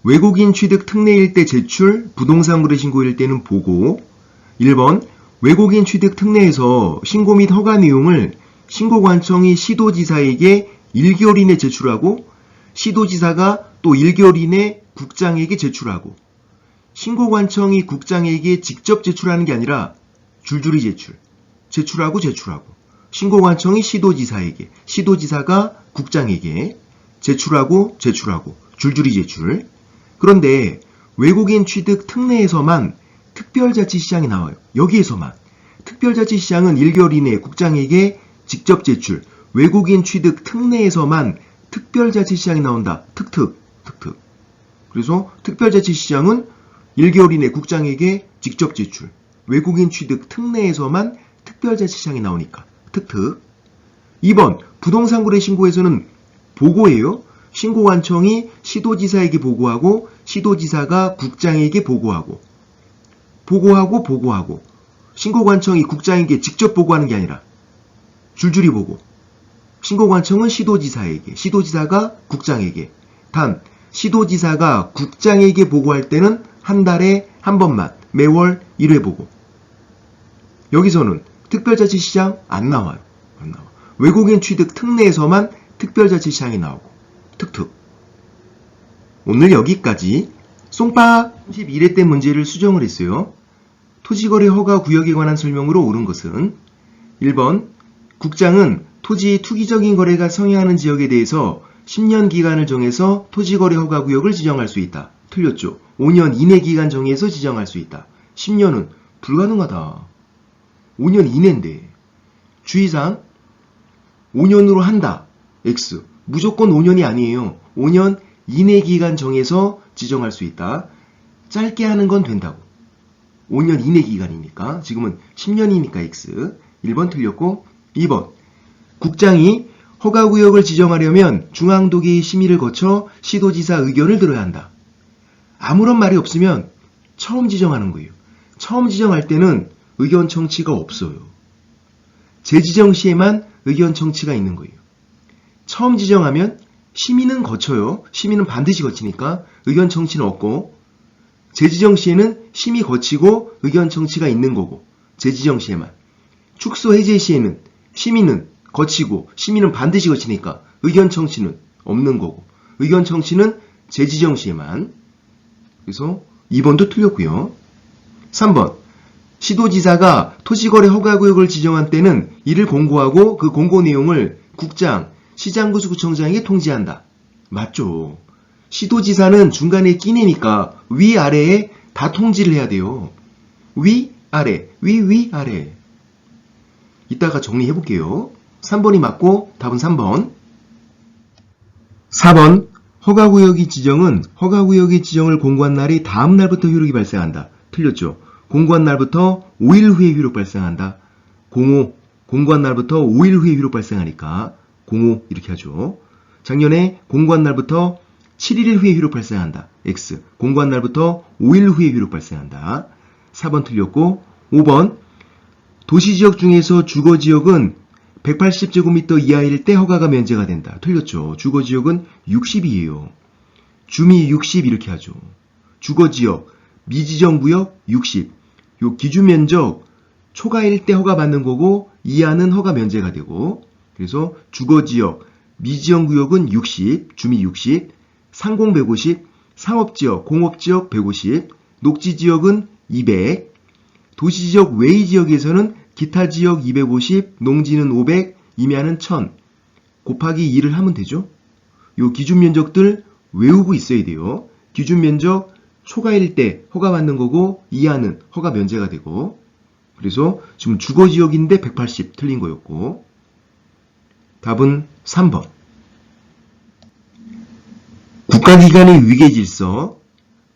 S1: 외국인 취득 특례일 때 제출, 부동산 거래 신고일 때는 보고. 1번. 외국인 취득 특례에서 신고 및 허가 내용을 신고관청이 시도지사에게 1개월 이내 제출하고 시도지사가 또 1개월 이내 국장에게 제출하고 신고관청이 국장에게 직접 제출하는 게 아니라 줄줄이 제출하고 신고관청이 시도지사에게 시도지사가 국장에게 제출하고 줄줄이 제출. 그런데 외국인 취득 특례에서만 특별자치시장이 나와요. 여기에서만. 특별자치시장은 1개월 이내 국장에게 직접 제출. 외국인 취득 특례에서만 특별자치시장이 나온다. 특특. 그래서 특별자치시장은 1개월 이내 국장에게 직접 제출. 외국인 취득 특례에서만 특별자치시장이 나오니까 특특. 2번 부동산 거래 신고에서는 보고예요. 신고관청이 시도지사에게 보고하고 시도지사가 국장에게 보고하고 신고관청이 국장에게 직접 보고하는 게 아니라 줄줄이 보고 신고관청은 시도지사에게 시도지사가 국장에게 단 시도지사가 국장에게 보고할 때는 한 달에 한 번만 매월 1회 보고. 여기서는 특별자치시장 안 나와요. 외국인 취득 특례에서만 특별자치시장이 나오고 특특. 오늘 여기까지. 쏭빠 31회 때 문제를 수정을 했어요. 토지거래 허가 구역에 관한 설명으로 옳은 것은 1번 국장은 토지 투기적인 거래가 성행하는 지역에 대해서 10년 기간을 정해서 토지거래 허가 구역을 지정할 수 있다. 틀렸죠. 5년 이내 기간 정해서 지정할 수 있다. 10년은 불가능하다. 5년 이내인데. 주의사항 5년으로 한다. X. 무조건 5년이 아니에요. 5년 이내 기간 정해서 지정할 수 있다. 짧게 하는 건 된다고. 5년 이내 기간이니까. 지금은 10년이니까 X. 1번 틀렸고 2번. 국장이 허가구역을 지정하려면 중앙도기 심의를 거쳐 시도지사 의견을 들어야 한다. 아무런 말이 없으면 처음 지정하는 거예요. 처음 지정할 때는 의견 청취가 없어요. 재지정 시에만 의견 청취가 있는 거예요. 처음 지정하면 심의는 거쳐요. 심의는 반드시 거치니까 의견 청취는 없고 재지정 시에는 심의 거치고 의견 청취가 있는 거고 재지정 시에만. 축소 해제 시에는 심의는 거치고 심의는 반드시 거치니까 의견 청취는 없는 거고 의견 청취는 재지정 시에만. 그래서 2번도 틀렸고요. 3번 시도지사가 토지거래 허가구역을 지정한 때는 이를 공고하고 그 공고 내용을 국장, 시장구청장에게 통지한다. 맞죠. 시도지사는 중간에 끼내니까 위아래에 다 통지를 해야 돼요. 위아래, 위아래. 이따가 정리해 볼게요. 3번이 맞고 답은 3번. 4번 허가구역의 지정은 허가구역의 지정을 공고한 날이 다음 날부터 효력이 발생한다. 틀렸죠. 공고한 날부터 5일 후에 효력 발생한다. 05, 공고한 날부터 5일 후에 효력 발생하니까 05 이렇게 하죠. 작년에 공고한 날부터 7일 후에 효력 발생한다. X, 공고한 날부터 5일 후에 효력 발생한다. 4번 틀렸고 5번 도시지역 중에서 주거지역은 180제곱미터 이하일 때 허가가 면제가 된다. 틀렸죠. 주거지역은 60이에요. 주미 60 이렇게 하죠. 주거지역, 미지정구역 60. 요 기준면적 초과일 때 허가 받는 거고 이하는 허가 면제가 되고 그래서 주거지역, 미지정구역은 60, 주미 60, 상공 150, 상업지역, 공업지역 150, 녹지지역은 200, 도시지역 외의지역에서는 기타지역 250, 농지는 500, 임야는 1000 곱하기 2를 하면 되죠. 요 기준면적들 외우고 있어야 돼요. 기준면적 초과일 때 허가 받는 거고 이하는 허가 면제가 되고 그래서 지금 주거지역인데 180 틀린 거였고 답은 3번. 국가기관의 위계질서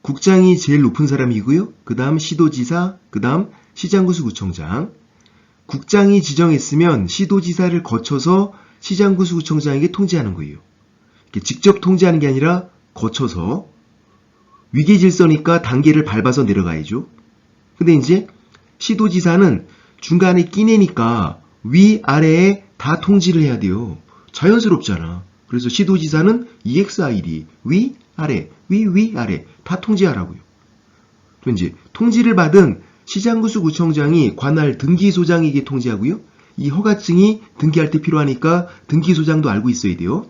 S1: 국장이 제일 높은 사람이고요. 그 다음 시도지사, 그 다음 시장구수구청장. 국장이 지정했으면 시도지사를 거쳐서 시장구수구청장에게 통지하는 거예요. 직접 통지하는 게 아니라 거쳐서 위계질서니까 단계를 밟아서 내려가야죠. 근데 이제 시도지사는 중간에 끼내니까 위아래에 다 통지를 해야 돼요. 자연스럽잖아. 그래서 시도지사는 EXID 위아래 위아래 다 통지하라고요. 또 이제 통지를 받은 시장구수구청장이 관할 등기소장에게 통지하고요. 이 허가증이 등기할 때 필요하니까 등기소장도 알고 있어야 돼요.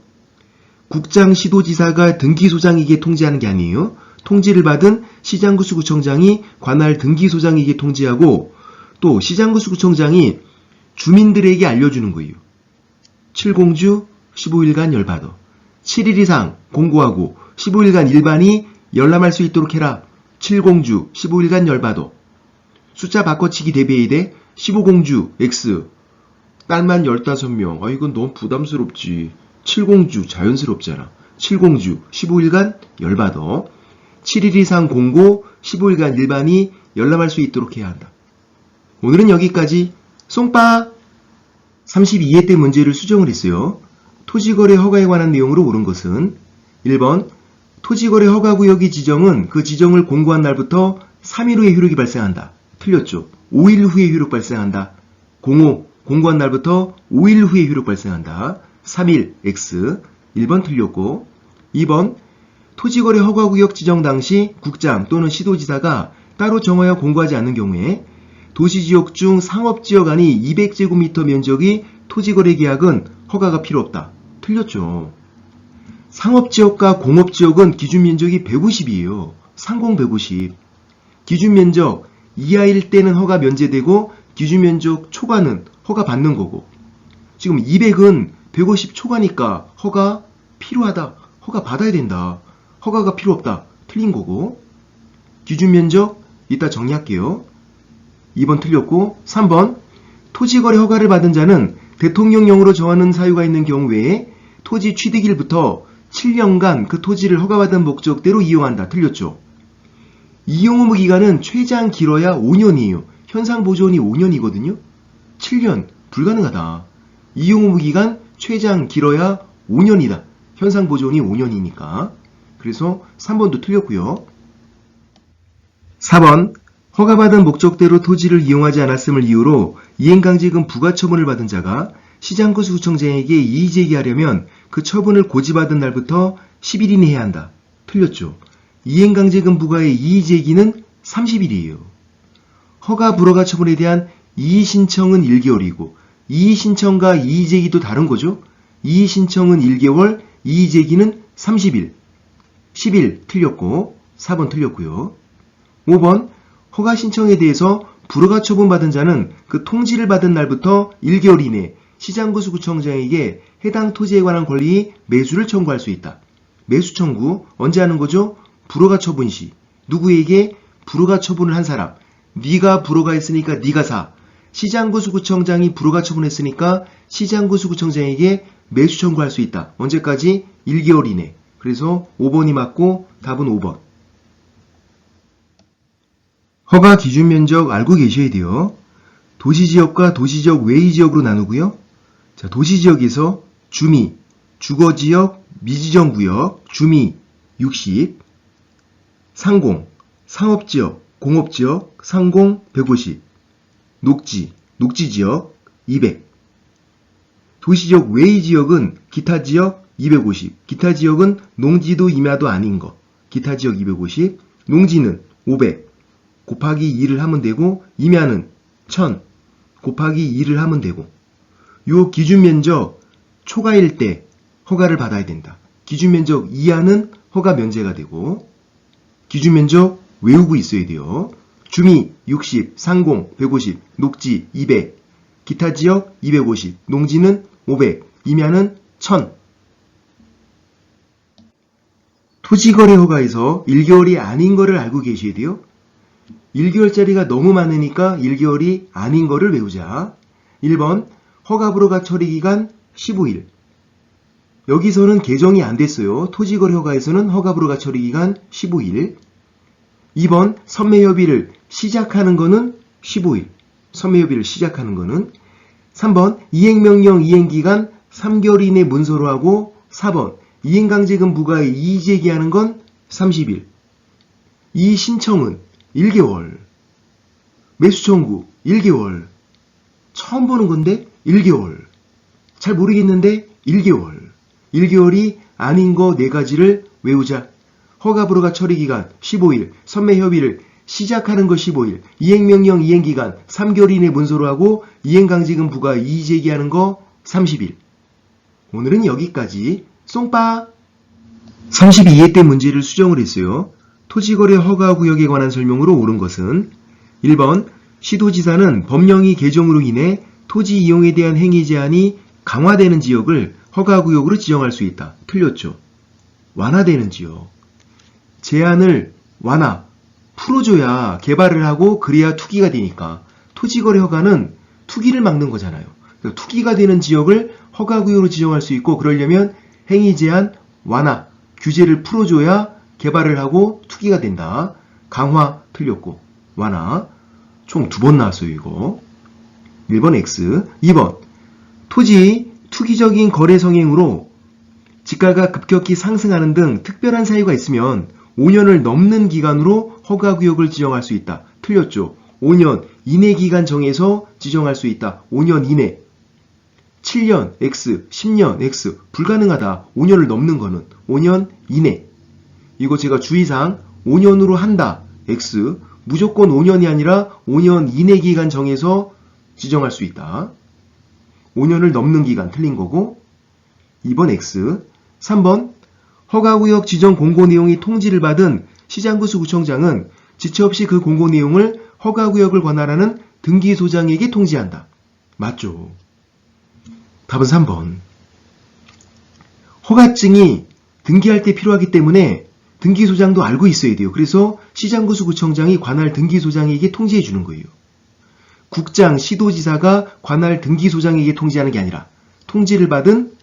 S1: 국장 시도지사가 등기소장에게 통지하는 게 아니에요. 통지를 받은 시장구수구청장이 관할 등기소장에게 통지하고 또 시장구수구청장이 주민들에게 알려주는 거예요. 7공주 15일간 열받아. 7일 이상 공고하고 15일간 일반이 열람할 수 있도록 해라. 7공주 15일간 열받아. 숫자 바꿔치기 대비해야 돼. 15공주 X 딸만 15명. 아 이건 너무 부담스럽지. 7공주 자연스럽잖아. 7공주 15일간 열받아. 7일 이상 공고 15일간 일반이 열람할 수 있도록 해야 한다. 오늘은 여기까지. 쏨빠 32회 때 문제를 수정을 했어요. 토지거래 허가에 관한 내용으로 옳은 것은 1번 토지거래 허가구역의 지정은 그 지정을 공고한 날부터 3일 후에 효력이 발생한다. 틀렸죠. 5일 후에 효력 발생한다. 05 공고한 날부터 5일 후에 효력 발생한다. 3일 X 1번 틀렸고 2번 토지거래 허가구역 지정 당시 국장 또는 시도지사가 따로 정하여 공고하지 않는 경우에 도시지역 중 상업지역 안이 200제곱미터 면적의 토지거래 계약은 허가가 필요 없다. 틀렸죠. 상업지역과 공업지역은 기준면적이 150이에요. 상공 150. 기준면적 이하일 때는 허가 면제되고 기준면적 초과는 허가 받는 거고 지금 200은 150 초과니까 허가 필요하다. 허가 받아야 된다. 허가가 필요 없다. 틀린 거고 기준면적 이따 정리할게요. 2번 틀렸고 3번 토지거래 허가를 받은 자는 대통령령으로 정하는 사유가 있는 경우 외에 토지 취득일부터 7년간 그 토지를 허가받은 목적대로 이용한다. 틀렸죠. 이용 의무 기간은 최장 길어야 5년이에요. 현상 보존이 5년이거든요. 7년 불가능하다. 이용 의무 기간 최장 길어야 5년이다. 현상 보존이 5년이니까. 그래서 3번도 틀렸고요. 4번 허가받은 목적대로 토지를 이용하지 않았음을 이유로 이행강제금 부과처분을 받은 자가 시장구수구청장에게 이의제기하려면 그 처분을 고지받은 날부터 10일 이내 해야 한다. 틀렸죠. 이행강제금 부과의 이의제기는 30일이에요. 허가 불허가 처분에 대한 이의신청은 1개월이고 이의신청과 이의제기도 다른 거죠. 이의신청은 1개월, 이의제기는 30일. 10일 틀렸고 4번 틀렸고요. 5번 허가 신청에 대해서 불허가 처분받은 자는 그 통지를 받은 날부터 1개월 이내 시장구수구청장에게 해당 토지에 관한 권리 매수를 청구할 수 있다. 매수 청구 언제 하는 거죠? 불허가 처분 시. 누구에게? 불허가 처분을 한 사람. 네가 불허가 했으니까 네가 사. 시장구수구청장이 불허가 처분했으니까 시장구수구청장에게 매수 청구할 수 있다. 언제까지? 1개월 이내. 그래서 5번이 맞고 답은 5번. 허가 기준 면적 알고 계셔야 돼요. 도시지역과 도시지역 외의 지역으로 나누고요. 자, 도시지역에서 주미, 주거지역, 미지정구역, 주미 60, 상공, 상업지역, 공업지역, 상공 150, 녹지, 녹지지역 200, 도시지역 외의 지역은 기타지역 250, 기타지역은 농지도 임야도 아닌 거, 기타지역 250, 농지는 500, 곱하기 2를 하면 되고, 임야는 1000, 곱하기 2를 하면 되고, 요 기준면적 초과일 때 허가를 받아야 된다. 기준면적 이하는 허가 면제가 되고, 기준면적 외우고 있어야 돼요. 주미 60, 상공 150, 녹지 200, 기타지역 250, 농지는 500, 임야는 1000. 토지거래 허가에서 1개월이 아닌 거를 알고 계셔야 돼요. 1개월짜리가 너무 많으니까 1개월이 아닌 거를 외우자. 1번 허가불허가 처리기간 15일. 여기서는 개정이 안 됐어요. 토지거래 허가에서는 허가불허가 처리기간 15일. 2번 선매협의를 시작하는 거는 15일. 선매협의를 시작하는 거는. 3번 이행명령 이행기간 3개월 이내 문서로 하고. 4번 이행강제금 부과에 이의제기하는 건 30일. 이 신청은 1개월. 매수청구 1개월. 처음 보는 건데 1개월. 잘 모르겠는데 1개월. 1개월이 아닌 거 4가지를 외우자. 허가불허가 처리기간 15일, 선매협의를 시작하는 거 15일, 이행명령 이행기간 3개월 이내 문서로 하고 이행강제금 부과 이의제기하는 거 30일. 오늘은 여기까지. 쏭빠! 32회 때 문제를 수정을 했어요. 토지거래 허가구역에 관한 설명으로 옳은 것은 1번 시도지사는 법령이 개정으로 인해 토지 이용에 대한 행위 제한이 강화되는 지역을 허가구역으로 지정할 수 있다. 틀렸죠. 완화되는 지역. 제한을 풀어줘야 개발을 하고 그래야 투기가 되니까. 토지거래 허가는 투기를 막는 거잖아요. 그러니까 투기가 되는 지역을 허가구역으로 지정할 수 있고, 그러려면 행위 제한 완화, 규제를 풀어줘야 개발을 하고 투기가 된다. 강화 틀렸고 완화 총 2번 나왔어요. 이거 1번 X. 2번 토지 투기적인 거래 성행으로 지가가 급격히 상승하는 등 특별한 사유가 있으면 5년을 넘는 기간으로 허가구역을 지정할 수 있다. 틀렸죠. 5년 이내 기간 정해서 지정할 수 있다. 5년 이내. 7년 X, 10년 X 불가능하다. 5년을 넘는 거는 5년 이내. 이거 제가 주의사항 5년으로 한다. X. 무조건 5년이 아니라 5년 이내 기간 정해서 지정할 수 있다. 5년을 넘는 기간 틀린 거고. 2번 X. 3번 허가구역 지정 공고 내용이 통지를 받은 시장구수구청장은 지체 없이 그 공고 내용을 허가구역을 관할하는 등기소장에게 통지한다. 맞죠. 답은 3번. 허가증이 등기할 때 필요하기 때문에 등기소장도 알고 있어야 돼요. 그래서 시장구수구청장이 관할 등기소장에게 통지해 주는 거예요. 국장, 시도지사가 관할 등기소장에게 통지하는 게 아니라 통지를 받은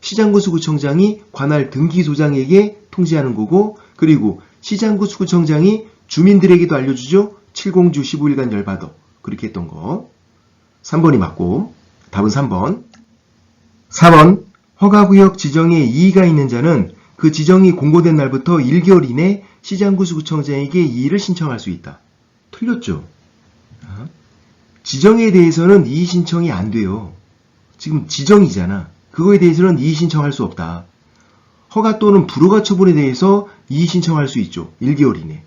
S1: 시장구수구청장이 관할 등기소장에게 통지하는 거고, 그리고 시장구수구청장이 주민들에게도 알려주죠. 7공주 15일간 열받아. 그렇게 했던 거. 3번이 맞고 답은 3번. 4번 허가구역 지정에 이의가 있는 자는 그 지정이 공고된 날부터 1개월 이내 시장구수구청장에게 이의를 신청할 수 있다. 틀렸죠. 지정에 대해서는 이의 신청이 안 돼요. 지금 지정이잖아. 그거에 대해서는 이의 신청할 수 없다. 허가 또는 불허가 처분에 대해서 이의 신청할 수 있죠. 1개월 이내.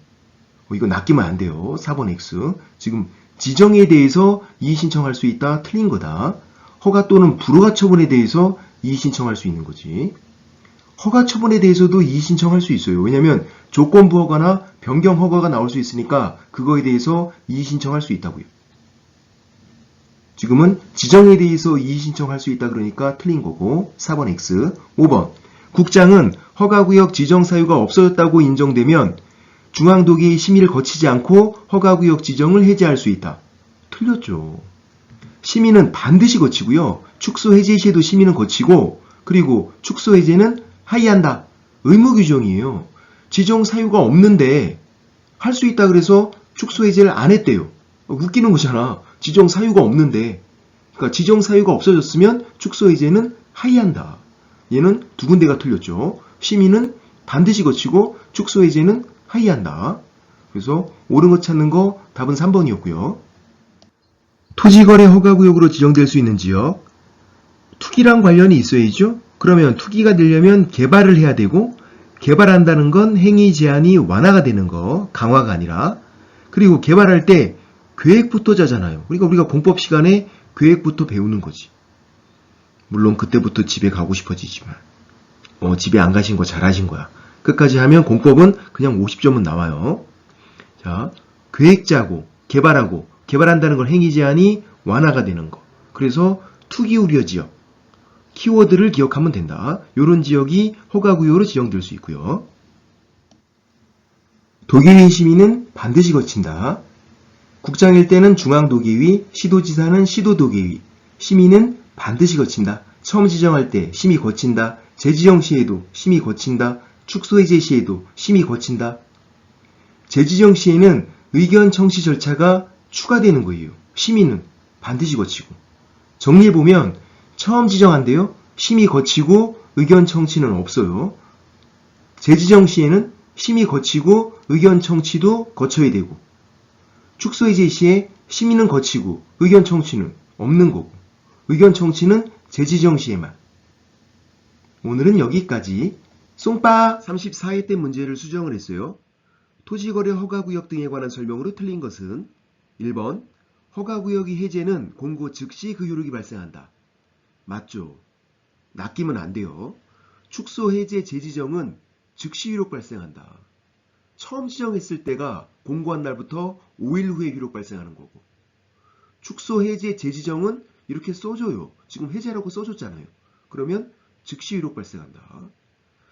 S1: 이거 낚이면 안 돼요. 4번 X. 지금 지정에 대해서 이의 신청할 수 있다. 틀린 거다. 허가 또는 불허가 처분에 대해서 이의 신청할 수 있는 거지. 허가 처분에 대해서도 이의 신청할 수 있어요. 왜냐하면 조건부 허가나 변경 허가가 나올 수 있으니까 그거에 대해서 이의 신청할 수 있다고요. 지금은 지정에 대해서 이의 신청할 수 있다 그러니까 틀린 거고. 4번 X. 5번 국장은 허가구역 지정 사유가 없어졌다고 인정되면 중앙도계의 심의를 거치지 않고 허가구역 지정을 해제할 수 있다. 틀렸죠. 심의는 반드시 거치고요. 축소 해제 시에도 심의는 거치고, 그리고 축소 해제는 하이한다. 의무 규정이에요. 지정 사유가 없는데 할 수 있다 그래서 축소 해제를 안 했대요. 웃기는 거잖아. 지정 사유가 없는데. 그러니까 지정 사유가 없어졌으면 축소 해제는 하이한다. 얘는 두 군데가 틀렸죠. 심의는 반드시 거치고 축소 해제는 하이한다. 그래서 옳은 거 찾는 거 답은 3번이었고요. 토지거래 허가구역으로 지정될 수 있는 지역. 투기랑 관련이 있어야죠. 그러면 투기가 되려면 개발을 해야 되고 개발한다는 건 행위 제한이 완화가 되는 거, 강화가 아니라. 그리고 개발할 때 계획부터 짜잖아요. 그러니까 우리가 공법 시간에 계획부터 배우는 거지. 물론 그때부터 집에 가고 싶어지지만 집에 안 가신 거 잘하신 거야. 끝까지 하면 공법은 그냥 50점은 나와요. 자, 계획 짜고 개발하고 개발한다는 걸 행위 제한이 완화가 되는 거. 그래서 투기 우려 지역. 키워드를 기억하면 된다. 이런 지역이 허가구역으로 지정될 수 있고요. 도계위 심의는 반드시 거친다. 국장일 때는 중앙도계위, 시도지사는 시도도계위. 심의는 반드시 거친다. 처음 지정할 때 심의 거친다. 재지정 시에도 심의 거친다. 축소해제 시에도 심의 거친다. 재지정 시에는 의견 청취 절차가 추가되는 거예요. 심의는 반드시 거치고. 정리해보면 처음 지정한대요. 심의 거치고 의견 청취는 없어요. 재지정 시에는 심의 거치고 의견 청취도 거쳐야 되고 축소해제 시에 심의는 거치고 의견 청취는 없는 거고 의견 청취는 재지정 시에만. 오늘은 여기까지. 쏭빠 34회 때 문제를 수정을 했어요. 토지거래 허가구역 등에 관한 설명으로 틀린 것은 1번 허가구역의 해제는 공고 즉시 그 효력이 발생한다. 맞죠? 낚이면 안 돼요. 축소 해제 재지정은 즉시 효력 발생한다. 처음 지정했을 때가 공고한 날부터 5일 후에 효력 발생하는 거고 축소 해제 재지정은 이렇게 써줘요. 지금 해제라고 써줬잖아요. 그러면 즉시 효력 발생한다.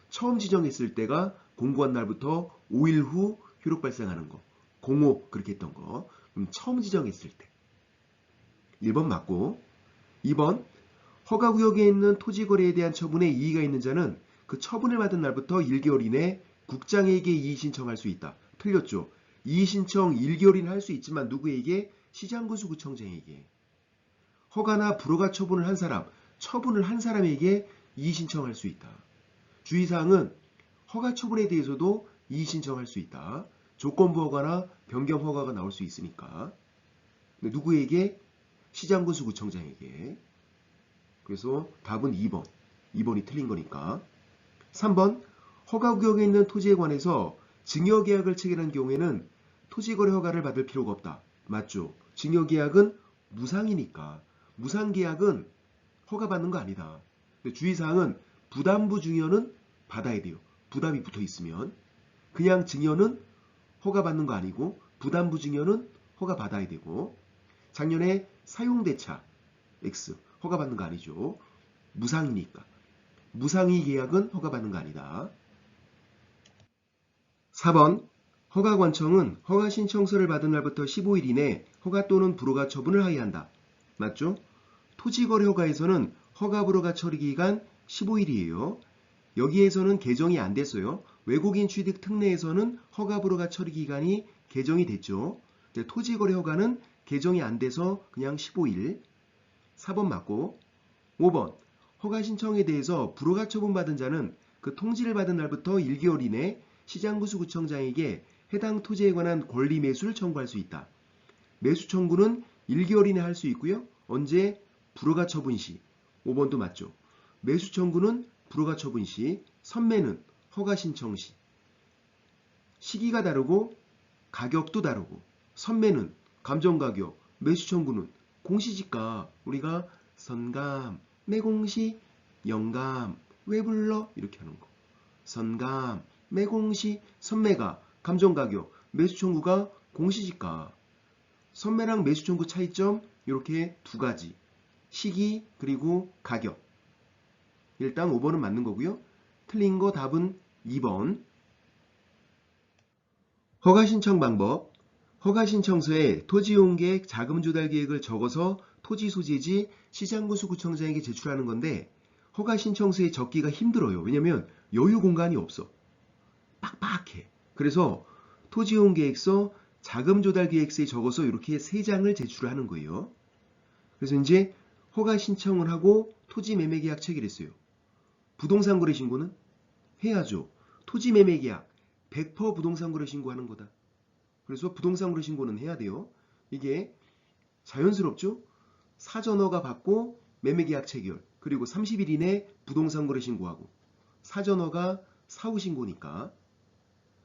S1: 처음 지정했을 때가 공고한 날부터 5일 후 효력 발생하는 거. 05 그렇게 했던 거. 그럼 처음 지정했을 때. 1번 맞고 2번 허가구역에 있는 토지거래에 대한 처분에 이의가 있는 자는 그 처분을 받은 날부터 1개월 이내 국장에게 이의 신청할 수 있다. 틀렸죠. 이의 신청 1개월 이내 할 수 있지만 누구에게? 시장군수구청장에게. 허가나 불허가 처분을 한 사람에게 이의 신청할 수 있다. 주의사항은 허가 처분에 대해서도 이의 신청할 수 있다. 조건부 허가나 변경 허가가 나올 수 있으니까. 근데 누구에게? 시장군수구청장에게. 그래서 답은 2번. 2번이 틀린 거니까. 3번 허가구역에 있는 토지에 관해서 증여계약을 체결한 경우에는 토지거래 허가를 받을 필요가 없다. 맞죠? 증여계약은 무상이니까. 무상계약은 허가받는 거 아니다. 근데 주의사항은 부담부 증여는 받아야 돼요. 부담이 붙어 있으면. 그냥 증여는 허가받는 거 아니고 부담부 증여는 허가받아야 되고 작년에 사용대차 X 허가받는 거 아니죠. 무상이니까. 무상의 계약은 허가받는 거 아니다. 4번 허가관청은 허가신청서를 받은 날부터 15일 이내 허가 또는 불허가 처분을 하여한다. 맞죠? 토지거래 허가에서는 허가 불허가 처리기간 15일이에요. 여기에서는 개정이 안 됐어요. 외국인 취득 특례에서는 허가 불허가 처리기간이 개정이 됐죠. 토지거래 허가는 개정이 안 돼서 그냥 15일. 4번 맞고 5번 허가 신청에 대해서 불허가 처분받은 자는 그 통지를 받은 날부터 1개월 이내 시장군수구청장에게 해당 토지에 관한 권리 매수를 청구할 수 있다. 매수 청구는 1개월 이내 할 수 있고요. 언제? 불허가 처분 시. 5번도 맞죠. 매수 청구는 불허가 처분 시, 선매는 허가 신청 시. 시기가 다르고 가격도 다르고 선매는 감정가격, 매수 청구는 공시지가. 우리가 선감, 매공시, 영감, 왜 불러? 이렇게 하는 거. 선감, 매공시, 선매가 감정가격, 매수 청구가 공시지가. 선매랑 매수 청구 차이점 이렇게 두 가지. 시기 그리고 가격. 일단 5번은 맞는 거고요. 틀린 거 답은 2번. 허가 신청 방법. 허가 신청서에 토지이용계획, 자금조달계획을 적어서 토지 소재지 시장군수구청장에게 제출하는 건데 허가 신청서에 적기가 힘들어요. 왜냐면 여유 공간이 없어. 빡빡해. 그래서 토지이용계획서, 자금 조달 계획서에 적어서 이렇게 3장을 제출을 하는 거예요. 그래서 이제 허가 신청을 하고 토지 매매 계약 체결했어요. 부동산 거래 신고는 해야죠. 토지 매매 계약 100% 부동산 거래 신고하는 거다. 그래서 부동산 거래 신고는 해야 돼요. 이게 자연스럽죠? 사전 허가 받고 매매 계약 체결, 그리고 30일 이내 부동산 거래 신고하고, 사전 허가 사후 신고니까.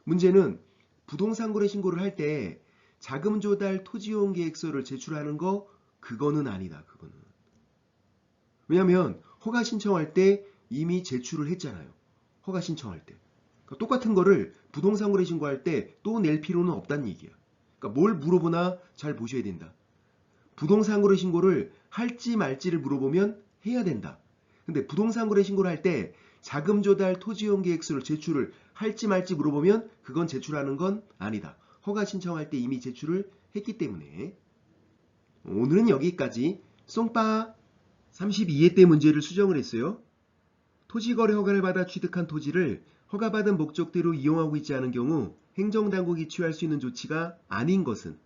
S1: 문제는 부동산 거래 신고를 할 때 자금 조달 토지이용 계획서를 제출하는 거, 그거는 아니다. 그거는. 왜냐면 허가 신청할 때 이미 제출을 했잖아요. 허가 신청할 때. 그러니까 똑같은 거를 부동산 거래 신고할 때 또 낼 필요는 없다는 얘기야. 그러니까 뭘 물어보나 잘 보셔야 된다. 부동산 거래 신고를 할지 말지를 물어보면 해야 된다. 근데 부동산 거래 신고를 할 때 자금 조달 토지이용 계획서를 제출을 할지 말지 물어보면 그건 제출하는 건 아니다. 허가 신청할 때 이미 제출을 했기 때문에. 오늘은 여기까지. 쏭빠 32회 때 문제를 수정을 했어요. 토지거래 허가를 받아 취득한 토지를 허가받은 목적대로 이용하고 있지 않은 경우 행정당국이 취할 수 있는 조치가 아닌 것은,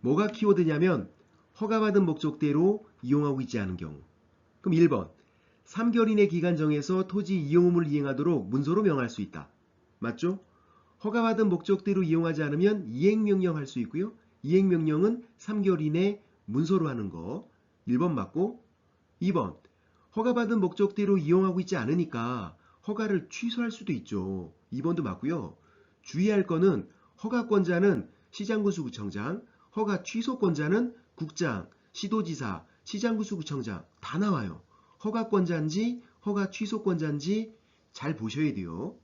S1: 뭐가 키워드냐면 허가받은 목적대로 이용하고 있지 않은 경우. 그럼 1번, 3개월 이내 기간 정해서 토지 이용 의무를 이행하도록 문서로 명할 수 있다. 맞죠? 허가받은 목적대로 이용하지 않으면 이행명령 할 수 있고요. 이행명령은 3개월 이내 문서로 하는 거. 1번 맞고, 2번, 허가받은 목적대로 이용하고 있지 않으니까 허가를 취소할 수도 있죠. 2번도 맞고요. 주의할 거는 허가권자는 시장군수구청장, 허가 취소권자는 국장, 시도지사, 시장군수구청장 다 나와요. 허가권자인지 허가 취소권자인지 잘 보셔야 돼요.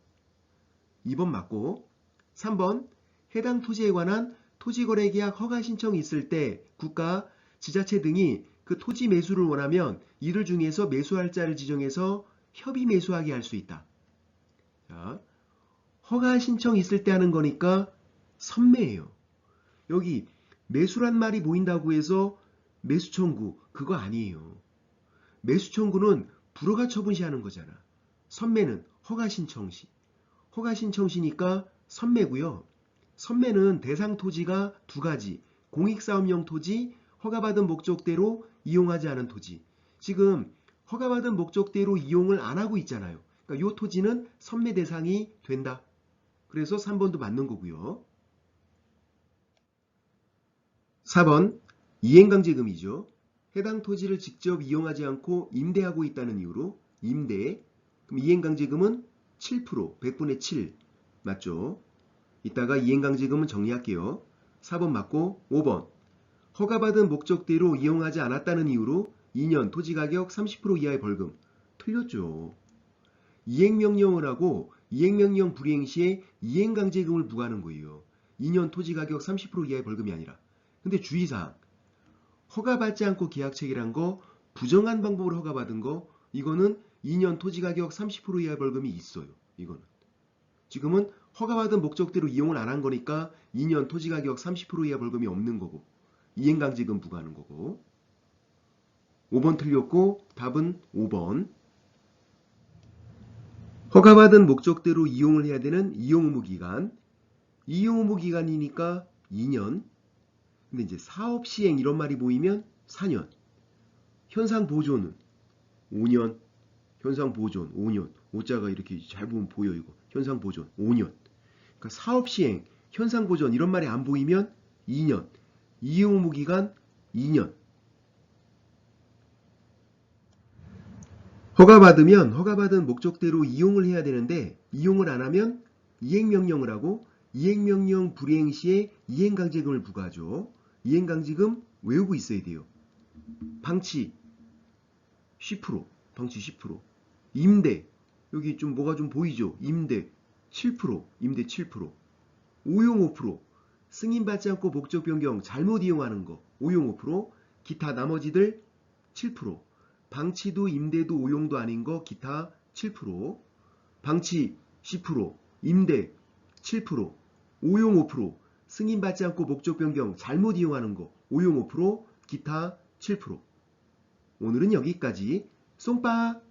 S1: 2번 맞고, 3번, 해당 토지에 관한 토지거래계약 허가 신청이 있을 때 국가, 지자체 등이 그 토지 매수를 원하면 이들 중에서 매수할 자를 지정해서 협의 매수하게 할 수 있다. 자, 허가 신청이 있을 때 하는 거니까 선매예요. 여기 매수란 말이 보인다고 해서 매수 청구, 그거 아니에요. 매수 청구는 불허가 처분 시 하는 거잖아. 선매는 허가 신청 시. 허가 신청 시니까 선매고요. 선매는 대상 토지가 2가지. 공익사업용 토지, 허가받은 목적대로 이용하지 않은 토지. 지금 허가받은 목적대로 이용을 안 하고 있잖아요. 그러니까 이 토지는 선매 대상이 된다. 그래서 3번도 맞는 거고요. 4번, 이행강제금이죠. 해당 토지를 직접 이용하지 않고 임대하고 있다는 이유로 임대. 그럼 이행강제금은 7%, 100분의 7 맞죠? 이따가 이행강제금은 정리할게요. 4번 맞고, 5번, 허가받은 목적대로 이용하지 않았다는 이유로 2년 토지가격 30% 이하의 벌금. 틀렸죠. 이행명령을 하고 이행명령 불이행 시에 이행강제금을 부과하는 거예요. 2년 토지가격 30% 이하의 벌금이 아니라. 근데 주의사항, 허가받지 않고 계약 체결한 거, 부정한 방법으로 허가받은 거, 이거는 2년 토지가격 30% 이하의 벌금이 있어요. 이거는. 지금은 허가받은 목적대로 이용을 안 한 거니까 2년 토지가격 30% 이하 벌금이 없는 거고, 이행강제금 부과하는 거고. 5번 틀렸고 답은 5번. 허가받은 목적대로 이용을 해야 되는 이용의무기간. 이용의무기간이니까 2년. 근데 이제 사업시행 이런 말이 보이면 4년. 현상보존은 5년. 현상보존 5년. 5자가 이렇게 잘 보면 보여 이거. 현상보존 5년. 그러니까 사업시행, 현상보존 이런 말이 안 보이면 2년. 이용의무기간 2년. 허가받으면 허가받은 목적대로 이용을 해야 되는데 이용을 안 하면 이행명령을 하고 이행명령 불이행 시에 이행강제금을 부과하죠. 이행강제금 외우고 있어야 돼요. 방치 10%, 방치 10%. 임대, 여기 좀 뭐가 좀 보이죠? 임대 7%, 임대 7%. 오용 5%, 승인받지 않고 목적 변경 잘못 이용하는 거 오용 5%, 기타 나머지들 7%. 방치도 임대도 오용도 아닌 거 기타 7%, 방치 10%, 임대 7%, 오용 5%, 승인받지 않고 목적 변경 잘못 이용하는 거 오용 5%, 기타 7%. 오늘은 여기까지. 쏭빠.